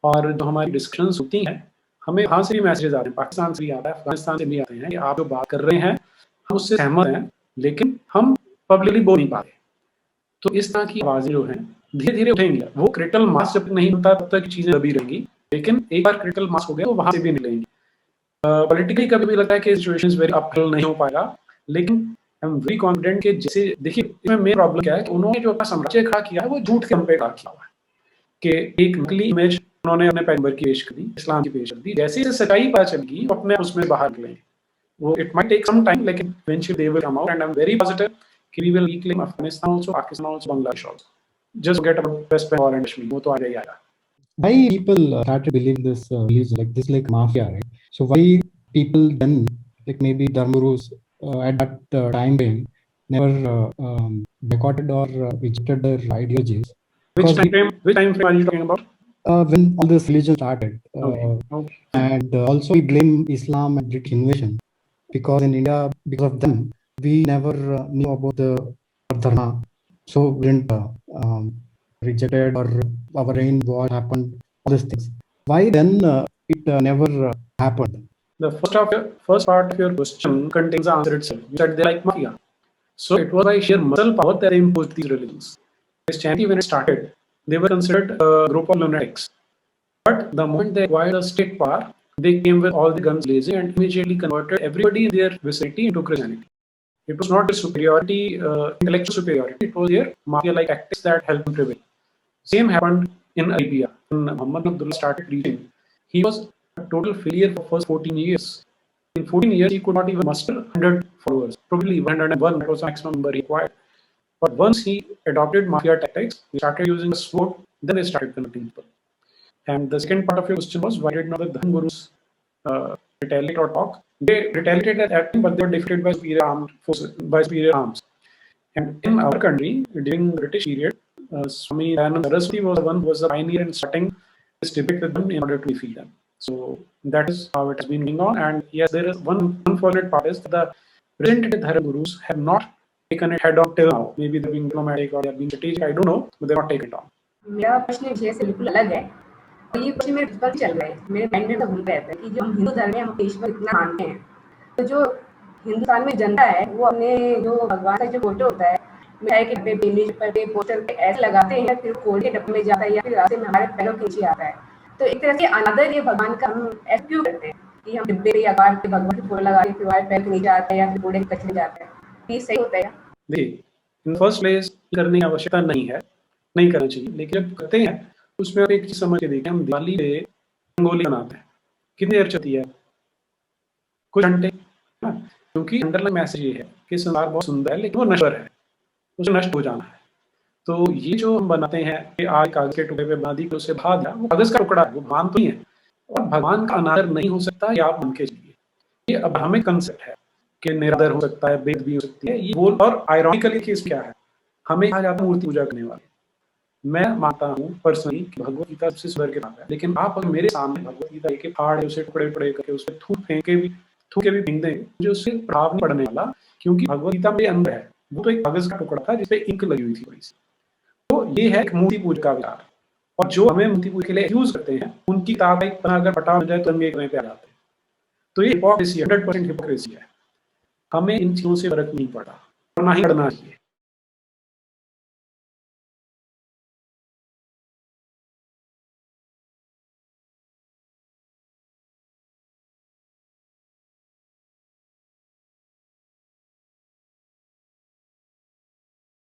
और जो हमारी डिस्कशंस होती हैं, हमें वहाँ से भी मैसेजेस आते हैं, पाकिस्तान से भी आता है, अफगानिस्तान से भी आते हैं कि आप जो बात कर रहे हैं हम उससे सहमत हैं, लेकिन हम पब्लिकली बोल नहीं पाते। तो इस तरह की आवाजें जो हैं धीरे धीरे उठेंगी। वो क्रिटिकल मास जब नहीं होता तब तक चीजें दबी रहेंगी, लेकिन एक बार क्रिटिकल मास हो गया तो वहां से भी निकलेंगी। पॉलिटिकली कभी भी लगता है कि सिचुएशंस वेरी अपहिल नहीं हो पाएगा, लेकिन आई एम वेरी कॉन्फिडेंट कि जैसे देखिए इसमें मेन प्रॉब्लम क्या है कि उन्होंने जो अपना साम्राज्य खड़ा किया है वो झूठ के हम पे खड़ा किया हुआ है, कि एक नकली इमेज उन्होंने अपने पैगंबर की पेश कर दी, इस्लाम की पेश कर दी। जैसे ही सच्चाई पता चलेगी वो अपने उसमें बाहर निकलेंगे। वो it might take some time, लेकिन eventually they will come out and I am very positive कि we will reclaim Afghanistan also, Pakistan also, Bangladesh also. Just forget about West Bengal and Kashmir. वो तो आ जाएगा। Why people start to believe this believes like this, like mafia, right? So why people then, like maybe Dharmagurus at that time being never boycotted or rejected their ideologies? Which time frame are you talking about? When all this religion started, Okay. and also we blame Islam and British invasion because in India, because of them, we never knew about the dharma. So we didn't rejected, or our reign war happened, all these things. Why then it never happened? The first part of your question contains the answer itself. You said they like mafia. So it was by sheer muscle power that they imposed these religions. Christianity, when it started, they were considered a group of lunatics. But the moment they acquired a state power, they came with all the guns blazing and immediately converted everybody in their vicinity into Christianity. It was not their superiority, intellectual superiority. It was their mafia-like tactics that helped them prevail. Same happened in Arabia. When Muhammad Abdullah started preaching, he was a total failure for the first 14 years. In 14 years, he could not even muster 100 followers. Probably 101, that was the maximum number required. But once he adopted mafia tactics, he started using the sword, then they started converting people. And the second part of your question was, why did not the Dharmagurus retaliate or talk? They retaliated at that time, but they were defeated by superior armed forces, by superior arms. And in our country, during the British period, Swami Dayananda Saraswati was the one who was the pioneer in starting this debate with them in order to defeat them. So that is how it has been going on. And yes, there is one unfortunate part is that the present Dharmagurus have not taken it head on till now. Maybe they're being diplomatic or they're being strategic, I don't know, but they're not taken it on. मेरा प्रश्न विषय से बिल्कुल अलग है और ये प्रश्न मेरे पर चल रहा है, मेरे माइंड में तो भूल रहता है कि जो हम हिंदू धर्म में हम ईश्वर इतना मानते हैं, तो जो हिंदुस्तान में जनता है वो अपने जो भगवान का जो फोटो होता है मिठाई के डब्बे, बेली पर पोस्टर पे ऐसे लगाते हैं, फिर कोल के डब्बे में जाता है या फिर रास्ते में हमारे पैरों के नीचे आता है। तो एक तरह से अनादर ये भगवान का हम ऐसे क्यों करते हैं कि हम डिब्बे या अखबार पे भगवान की फोटो लगा के फिर हमारे पैर के नीचे आता है या फिर कूड़े के कचरे जाता है? ये सही होता है? देखिए, इन फर्स्ट प्लेस करने की आवश्यकता नहीं है, नहीं करना चाहिए, लेकिन जब करते हैं उसमें आप एक चीज समझ के देखिए। हम दिवाली पे रंगोली बनाते हैं, कितनी देर चलती है? कुछ घंटे, क्योंकि अंडरलाइन मैसेज ये है कि संसार बहुत सुंदर है लेकिन वो नश्वर है, उसे नष्ट हो जाना है। तो ये जो हम बनाते हैं कि आज कागज के टुकड़े पे बना दी, उससे भाग गया, वो कागज का टुकड़ा है, वो भान तो नहीं है। और भगवान का अनादर नहीं हो सकता, ये आप मान के चलिए। ये अब्राहमिक कंसेप्ट है कि निरादर हो सकता है, बेद भी हो सकती है, ये बोल। और आयरॉनिकली केस क्या है, हमें कहा जाता है मूर्ति पूजा करने वाले। मैं मानता हूँ पर्सनली कि भगवत गीता सबसे सुंदर किताब है, लेकिन आप अगर मेरे सामने भगवत गीता लेके फाड़ उसे टुकड़े टुकड़े करके उसमें थूक के भी फेंक देंगे, मुझे उससे प्रभाव नहीं पड़ने वाला, क्योंकि भगवत गीता मेरे अंदर है। वो तो एक कागज का टुकड़ा था जिसपे इंक लगी हुई थी थोड़ी सी। तो ये है एक मूर्ति पूजा का विचार। और जो हमें मूर्ति पूजा के लिए यूज करते हैं, उनकी किताब एक तरह अगर पटा हो जाए तो हम एक पे आ जाते हैं। तो ये हिपोक्रेसी 100% हिपोक्रेसी है। हमें इन चीजों से फर्क नहीं पड़ा और ना ही पड़ना चाहिए।